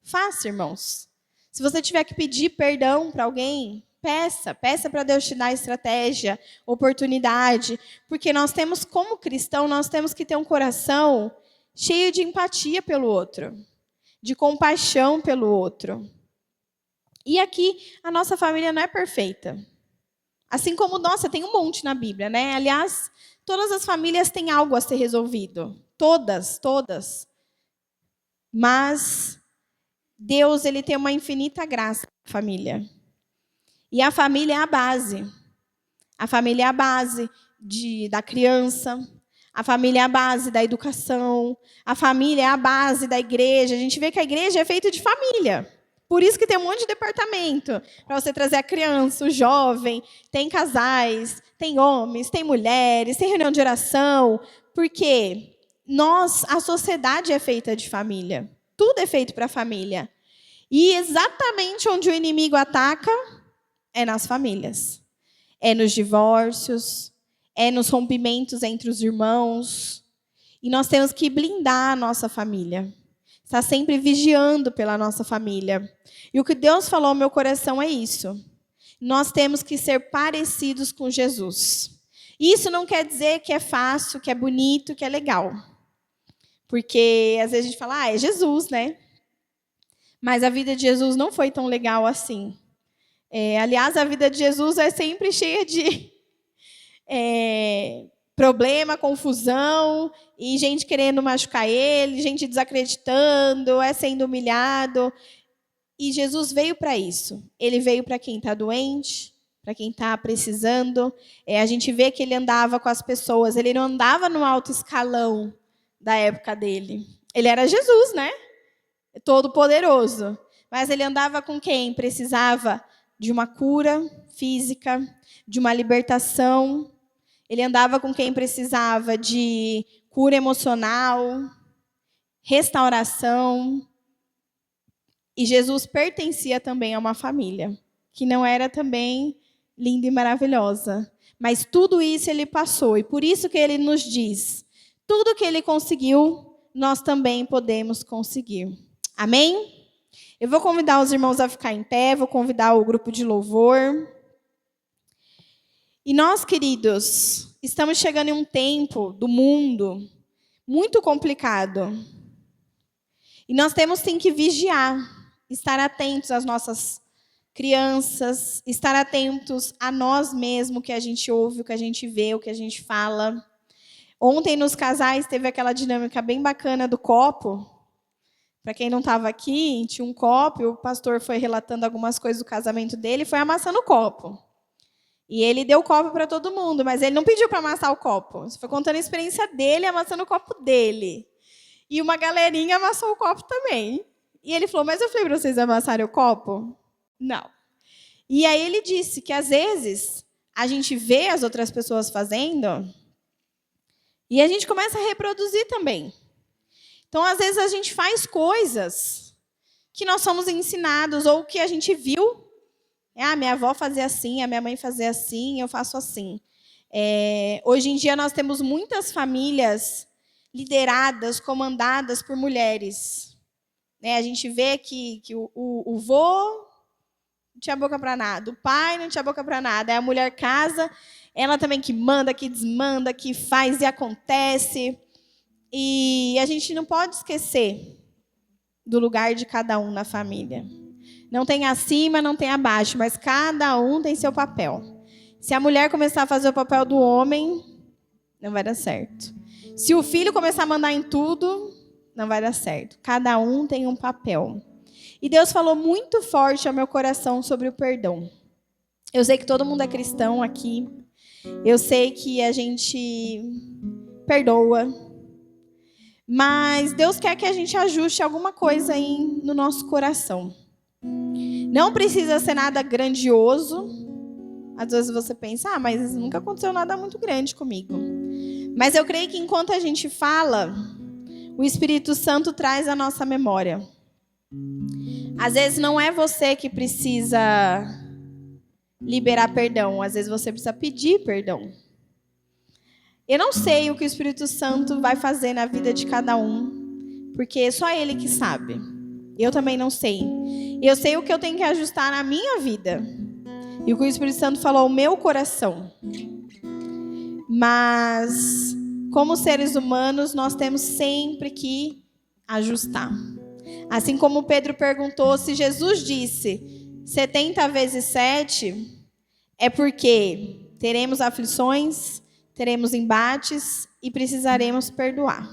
faça, irmãos. Se você tiver que pedir perdão para alguém, peça para Deus te dar estratégia, oportunidade, porque nós temos, como cristão, nós temos que ter um coração cheio de empatia pelo outro, de compaixão pelo outro. E aqui, a nossa família não é perfeita. Assim como, nossa, tem um monte na Bíblia, né? Aliás, todas as famílias têm algo a ser resolvido. Todas. Mas Deus, ele tem uma infinita graça na família. E a família é a base. A família é a base da criança. A família é a base da educação. A família é a base da igreja. A gente vê que a igreja é feita de família. Por isso que tem um monte de departamento para você trazer a criança, o jovem. Tem casais, tem homens, tem mulheres, tem reunião de oração. Porque a sociedade é feita de família. Tudo é feito para a família. E exatamente onde o inimigo ataca é nas famílias. É nos divórcios, é nos rompimentos entre os irmãos. E nós temos que blindar a nossa família. Estar sempre vigiando pela nossa família. E o que Deus falou ao meu coração é isso. Nós temos que ser parecidos com Jesus. Isso não quer dizer que é fácil, que é bonito, que é legal. Porque às vezes a gente fala, é Jesus, né? Mas a vida de Jesus não foi tão legal assim. Aliás, a vida de Jesus é sempre cheia de problema, confusão, e gente querendo machucar ele, gente desacreditando, sendo humilhado. E Jesus veio para isso. Ele veio para quem está doente, para quem está precisando. A gente vê que ele andava com as pessoas, ele não andava no alto escalão da época dele. Ele era Jesus, né? Todo-poderoso. Mas ele andava com quem precisava de uma cura física, de uma libertação. Ele andava com quem precisava de cura emocional, restauração. E Jesus pertencia também a uma família, que não era também linda e maravilhosa. Mas tudo isso ele passou, e por isso que ele nos diz, tudo que ele conseguiu, nós também podemos conseguir. Amém? Eu vou convidar os irmãos a ficar em pé, vou convidar o grupo de louvor. E nós, queridos, estamos chegando em um tempo do mundo muito complicado. E nós temos que vigiar. Estar atentos às nossas crianças, estar atentos a nós mesmos, o que a gente ouve, o que a gente vê, o que a gente fala. Ontem, nos casais, teve aquela dinâmica bem bacana do copo. Para quem não estava aqui, tinha um copo, e o pastor foi relatando algumas coisas do casamento dele e foi amassando o copo. E ele deu o copo para todo mundo, mas ele não pediu para amassar o copo. Ele foi contando a experiência dele, amassando o copo dele. E uma galerinha amassou o copo também. E ele falou, mas eu falei para vocês amassarem o copo? Não. E aí ele disse que, às vezes, a gente vê as outras pessoas fazendo e a gente começa a reproduzir também. Então, às vezes, a gente faz coisas que nós somos ensinados ou que a gente viu. Minha avó fazia assim, a minha mãe fazia assim, eu faço assim. Hoje em dia, nós temos muitas famílias lideradas, comandadas por mulheres. A gente vê que o vô não tinha boca para nada, o pai não tinha boca para nada. Aí a mulher casa, ela também que manda, que desmanda, que faz e acontece. E a gente não pode esquecer do lugar de cada um na família. Não tem acima, não tem abaixo, mas cada um tem seu papel. Se a mulher começar a fazer o papel do homem, não vai dar certo. Se o filho começar a mandar em tudo, não vai dar certo. Cada um tem um papel. E Deus falou muito forte ao meu coração sobre o perdão. Eu sei que todo mundo é cristão aqui. Eu sei que a gente perdoa. Mas Deus quer que a gente ajuste alguma coisa aí no nosso coração. Não precisa ser nada grandioso. Às vezes você pensa, mas nunca aconteceu nada muito grande comigo. Mas eu creio que enquanto a gente fala, o Espírito Santo traz a nossa memória. Às vezes não é você que precisa liberar perdão. Às vezes você precisa pedir perdão. Eu não sei o que o Espírito Santo vai fazer na vida de cada um, porque é só Ele que sabe. Eu também não sei. Eu sei o que eu tenho que ajustar na minha vida. E o que o Espírito Santo falou ao meu coração. Mas, como seres humanos, nós temos sempre que ajustar. Assim como Pedro perguntou, se Jesus disse 70 vezes 7, é porque teremos aflições, teremos embates e precisaremos perdoar.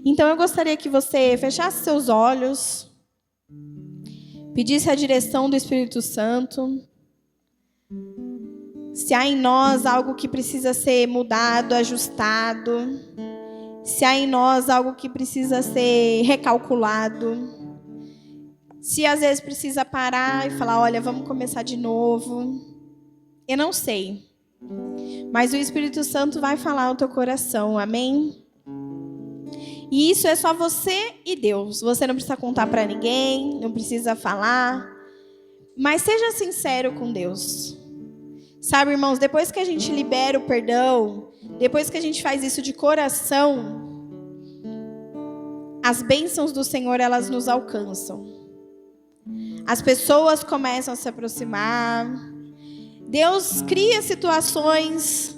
Então eu gostaria que você fechasse seus olhos, pedisse a direção do Espírito Santo. Se há em nós algo que precisa ser mudado, ajustado, se há em nós algo que precisa ser recalculado, se às vezes precisa parar e falar, olha, vamos começar de novo. Eu não sei, mas o Espírito Santo vai falar ao teu coração, amém? E isso é só você e Deus. Você não precisa contar para ninguém, não precisa falar. Mas seja sincero com Deus. Sabe, irmãos, depois que a gente libera o perdão, depois que a gente faz isso de coração, as bênçãos do Senhor, elas nos alcançam. As pessoas começam a se aproximar. Deus cria situações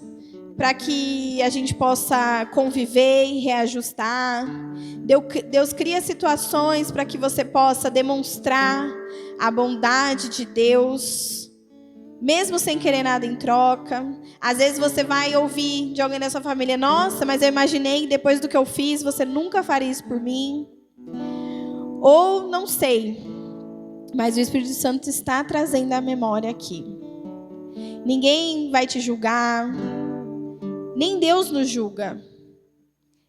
para que a gente possa conviver e reajustar. Deus cria situações para que você possa demonstrar a bondade de Deus, mesmo sem querer nada em troca. Às vezes você vai ouvir de alguém da sua família: nossa, mas eu imaginei que depois do que eu fiz, você nunca faria isso por mim. Ou não sei, mas o Espírito Santo está trazendo a memória aqui. Ninguém vai te julgar, nem Deus nos julga.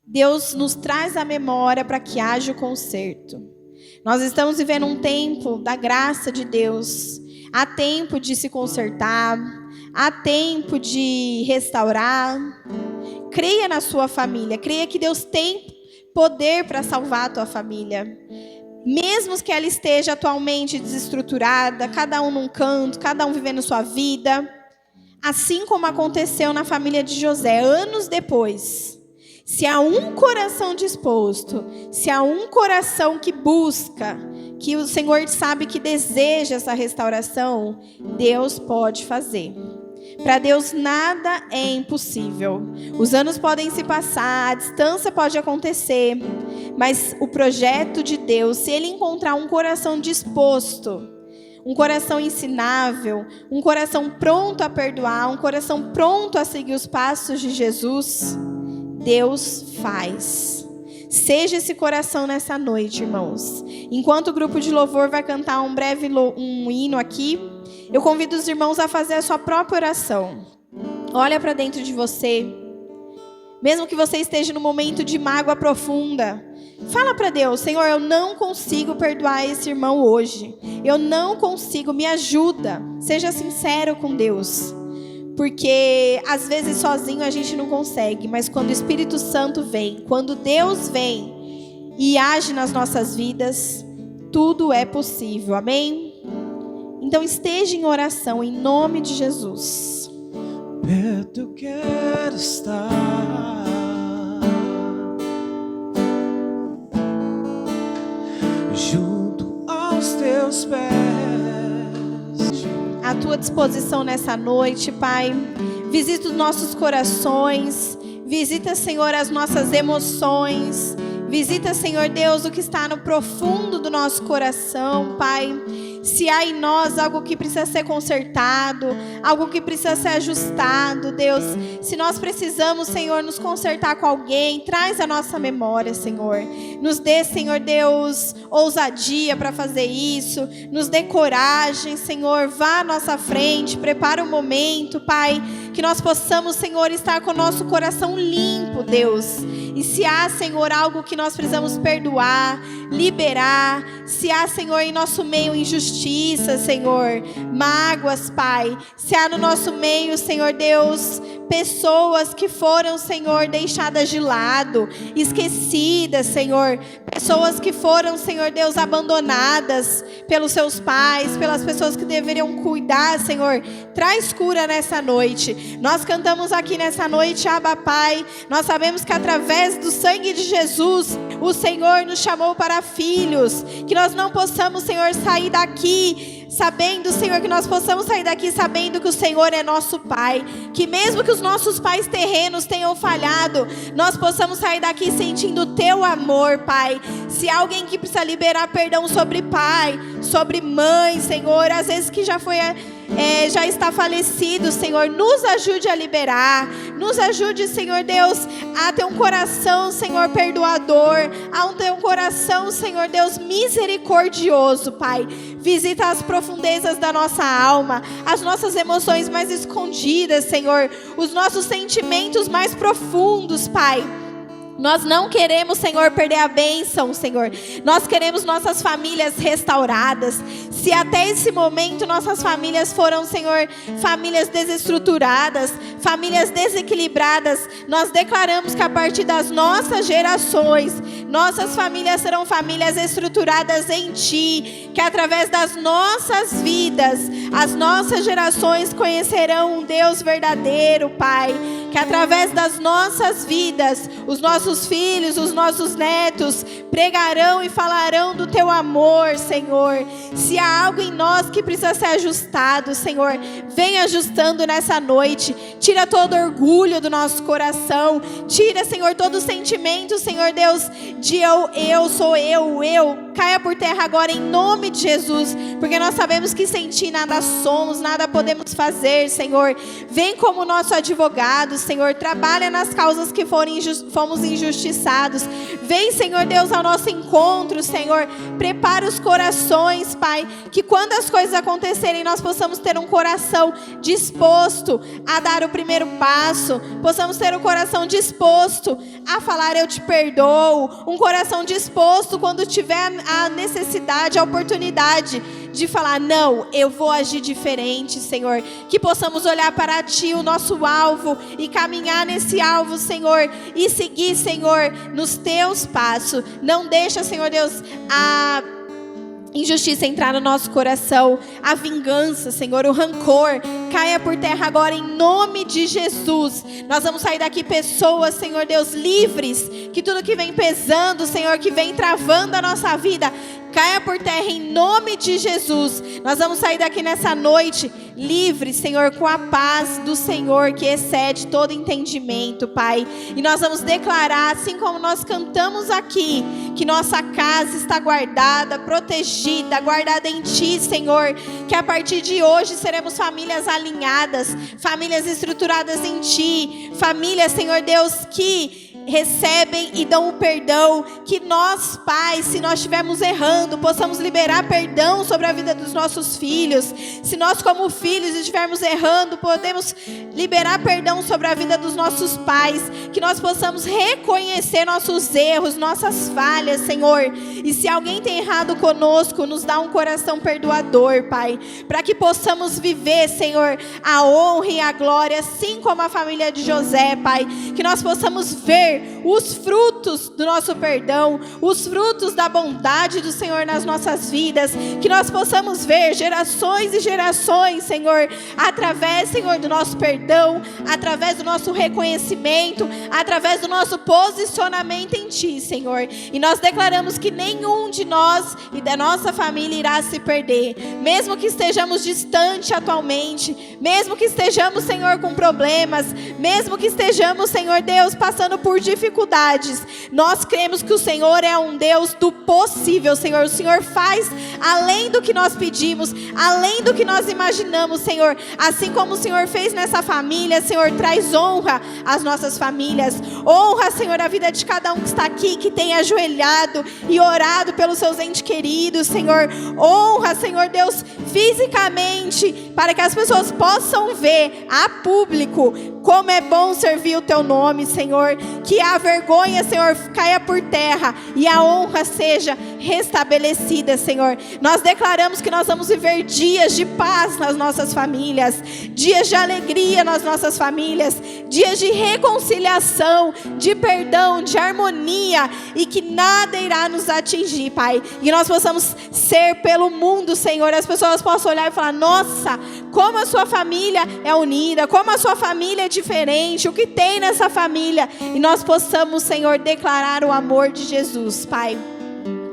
Deus nos traz a memória para que haja o conserto. Nós estamos vivendo um tempo da graça de Deus. Há tempo de se consertar, há tempo de restaurar. Creia na sua família, creia que Deus tem poder para salvar a tua família. Mesmo que ela esteja atualmente desestruturada, cada um num canto, cada um vivendo sua vida, assim como aconteceu na família de José, anos depois. Se há um coração disposto, se há um coração que busca, que o Senhor sabe que deseja essa restauração, Deus pode fazer. Para Deus nada é impossível. Os anos podem se passar, a distância pode acontecer, mas o projeto de Deus, se Ele encontrar um coração disposto, um coração ensinável, um coração pronto a perdoar, um coração pronto a seguir os passos de Jesus, Deus faz. Seja esse coração nessa noite, irmãos. Enquanto o grupo de louvor vai cantar um breve hino aqui, eu convido os irmãos a fazer a sua própria oração. Olha para dentro de você. Mesmo que você esteja num momento de mágoa profunda, fala para Deus: Senhor, eu não consigo perdoar esse irmão hoje. Eu não consigo, me ajuda. Seja sincero com Deus. Porque às vezes sozinho a gente não consegue, mas quando o Espírito Santo vem, quando Deus vem e age nas nossas vidas, tudo é possível, amém? Então esteja em oração, em nome de Jesus. Perto eu quero estar, junto aos teus pés. À tua disposição nessa noite, Pai. Visita os nossos corações. Visita, Senhor, as nossas emoções. Visita, Senhor Deus, o que está no profundo do nosso coração, Pai. Se há em nós algo que precisa ser consertado, algo que precisa ser ajustado, Deus. Se nós precisamos, Senhor, nos consertar com alguém, traz a nossa memória, Senhor. Nos dê, Senhor Deus, ousadia para fazer isso. Nos dê coragem, Senhor. Vá à nossa frente, prepara o momento, Pai. Que nós possamos, Senhor, estar com o nosso coração limpo, Deus. E se há, Senhor, algo que nós precisamos perdoar, liberar, se há, Senhor, em nosso meio injustiça, Senhor, mágoas, Pai, se há no nosso meio, Senhor Deus, pessoas que foram, Senhor, deixadas de lado, esquecidas, Senhor, pessoas que foram, Senhor Deus, abandonadas pelos seus pais, pelas pessoas que deveriam cuidar, Senhor, traz cura nessa noite. Nós cantamos aqui nessa noite, Abba, Pai, nós sabemos que através do sangue de Jesus, o Senhor nos chamou para filhos, que nós não possamos, Senhor, sair daqui sabendo, Senhor, que nós possamos sair daqui sabendo que o Senhor é nosso Pai, que mesmo que os nossos pais terrenos tenham falhado, nós possamos sair daqui sentindo o Teu amor, Pai. Se há alguém que precisa liberar perdão sobre pai, sobre mãe, Senhor, às vezes que já está falecido, Senhor, nos ajude a liberar, nos ajude, Senhor Deus, a ter um coração, Senhor, perdoador, a ter um coração, Senhor Deus, misericordioso, Pai. Visita as profundezas da nossa alma, as nossas emoções mais escondidas, Senhor, os nossos sentimentos mais profundos, Pai. Nós não queremos, Senhor, perder a bênção, Senhor. Nós queremos nossas famílias restauradas. Se até esse momento nossas famílias foram, Senhor, famílias desestruturadas, famílias desequilibradas, nós declaramos que a partir das nossas gerações, nossas famílias serão famílias estruturadas em Ti, que através das nossas vidas, as nossas gerações conhecerão um Deus verdadeiro, Pai. que através das nossas vidas, os nossos filhos, os nossos netos, pregarão e falarão do Teu amor, Senhor. Se há algo em nós que precisa ser ajustado, Senhor, vem ajustando nessa noite. Tira todo orgulho do nosso coração. Tira, Senhor, todo sentimento, Senhor Deus, de eu sou eu. Caia por terra agora em nome de Jesus, porque nós sabemos que sem Ti nada somos, nada podemos fazer, Senhor. Vem como nosso advogado, Senhor. Trabalha nas causas que fomos injustiçados. Vem, Senhor Deus, ao nosso encontro, Senhor. Prepara os corações, Pai, que quando as coisas acontecerem, nós possamos ter um coração disposto a dar o primeiro passo. Possamos ter um coração disposto a falar eu te perdoo. Um coração disposto quando tiver a necessidade, a oportunidade de falar, não, eu vou agir diferente, Senhor. Que possamos olhar para Ti, o nosso alvo, e caminhar nesse alvo, Senhor, e seguir, Senhor, nos Teus passos. Não deixa, Senhor Deus, a injustiça entrar no nosso coração, a vingança, Senhor, o rancor, caia por terra agora em nome de Jesus. Nós vamos sair daqui pessoas, Senhor Deus, livres, que tudo que vem pesando, Senhor, que vem travando a nossa vida, caia por terra em nome de Jesus. Nós vamos sair daqui nessa noite livres, Senhor, com a paz do Senhor que excede todo entendimento, Pai. E nós vamos declarar, assim como nós cantamos aqui, que nossa casa está guardada, protegida, guardada em Ti, Senhor. Que a partir de hoje seremos famílias alinhadas, famílias estruturadas em Ti, famílias, Senhor Deus, que recebem e dão o perdão. Que nós, pais, se nós estivermos errando, possamos liberar perdão sobre a vida dos nossos filhos. Se nós como filhos estivermos errando, podemos liberar perdão sobre a vida dos nossos pais. Que nós possamos reconhecer nossos erros, nossas falhas, Senhor. E se alguém tem errado conosco, nos dá um coração perdoador, Pai, para que possamos viver, Senhor, a honra e a glória, assim como a família de José, Pai. Que nós possamos ver os frutos do nosso perdão, os frutos da bondade do Senhor nas nossas vidas. Que nós possamos ver gerações e gerações, Senhor, através, Senhor, do nosso perdão, através do nosso reconhecimento, através do nosso posicionamento em Ti, Senhor. E nós declaramos que nenhum de nós e da nossa família irá se perder, mesmo que estejamos distantes atualmente, mesmo que estejamos, Senhor, com problemas, mesmo que estejamos, Senhor Deus, passando por dificuldades. Nós cremos que o Senhor é um Deus do possível, Senhor. O Senhor faz além do que nós pedimos, além do que nós imaginamos, Senhor. Assim como o Senhor fez nessa família, Senhor, traz honra às nossas famílias. Honra, Senhor, a vida de cada um que está aqui, que tem ajoelhado e orado pelos seus entes queridos, Senhor. Honra, Senhor Deus, fisicamente, para que as pessoas possam ver a público como é bom servir o Teu nome, Senhor. Que a vergonha, Senhor, caia por terra e a honra seja restabelecida, Senhor. Nós declaramos que nós vamos viver dias de paz nas nossas famílias, dias de alegria nas nossas famílias, dias de reconciliação, de perdão, de harmonia, e que nada irá nos atingir, Pai. E nós possamos ser pelo mundo, Senhor. As pessoas possam olhar e falar, nossa, como a sua família é unida, como a sua família é diferente, o que tem nessa família. E nós possamos, Senhor, declarar o amor de Jesus, Pai.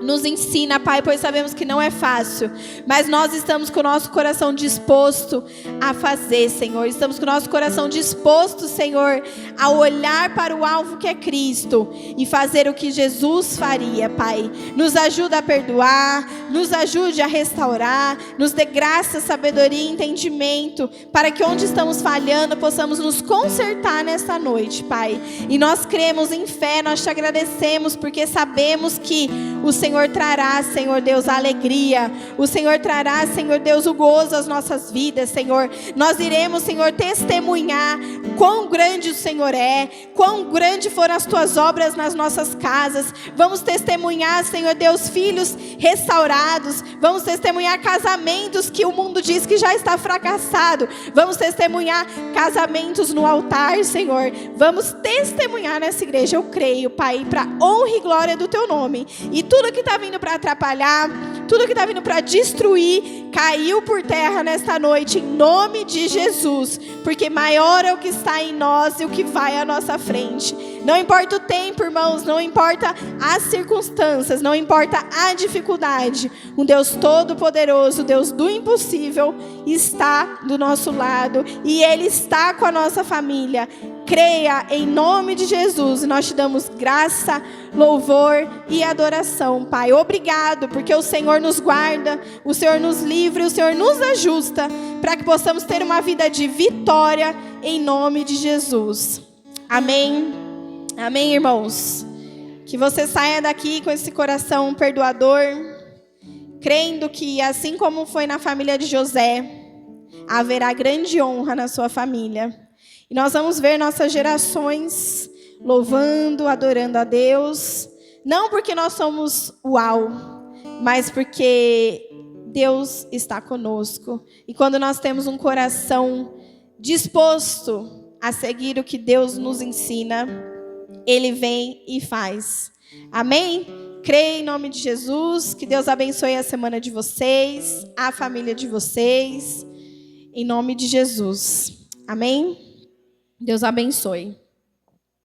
Nos ensina, Pai, pois sabemos que não é fácil, mas nós estamos com o nosso coração disposto a fazer, Senhor. Estamos com o nosso coração disposto, Senhor, a olhar para o alvo que é Cristo e fazer o que Jesus faria, Pai. Nos ajuda a perdoar, nos ajude a restaurar, nos dê graça, sabedoria e entendimento, para que onde estamos falhando, possamos nos consertar nesta noite, Pai. E nós cremos em fé, nós te agradecemos, porque sabemos que o Senhor trará, Senhor Deus, a alegria. O Senhor trará, Senhor Deus, o gozo às nossas vidas, Senhor. Nós iremos, Senhor, testemunhar quão grande o Senhor é, quão grande foram as Tuas obras nas nossas casas. Vamos testemunhar, Senhor Deus, filhos restaurados. Vamos testemunhar casamentos que o mundo diz que já está fracassado. Vamos testemunhar casamentos no altar, Senhor. Vamos testemunhar nessa igreja, eu creio, Pai, para honra e glória do Teu nome. E tudo que está vindo para atrapalhar, tudo que está vindo para destruir, caiu por terra nesta noite, em nome de Jesus. Porque maior é o que está em nós e o que vai à nossa frente. Não importa o tempo, irmãos, não importa as circunstâncias, não importa a dificuldade. Um Deus todo-poderoso, Deus do impossível, está do nosso lado e Ele está com a nossa família. Creia em nome de Jesus e nós te damos graça, louvor e adoração, Pai. Obrigado, porque o Senhor nos guarda, o Senhor nos livra, o Senhor nos ajusta para que possamos ter uma vida de vitória em nome de Jesus. Amém. Amém, irmãos. Que você saia daqui com esse coração perdoador, crendo que assim como foi na família de José, haverá grande honra na sua família. E nós vamos ver nossas gerações louvando, adorando a Deus, não porque nós somos uau, mas porque Deus está conosco. E quando nós temos um coração disposto a seguir o que Deus nos ensina, Ele vem e faz. Amém? Creia em nome de Jesus, que Deus abençoe a semana de vocês, a família de vocês, em nome de Jesus. Amém? Deus abençoe.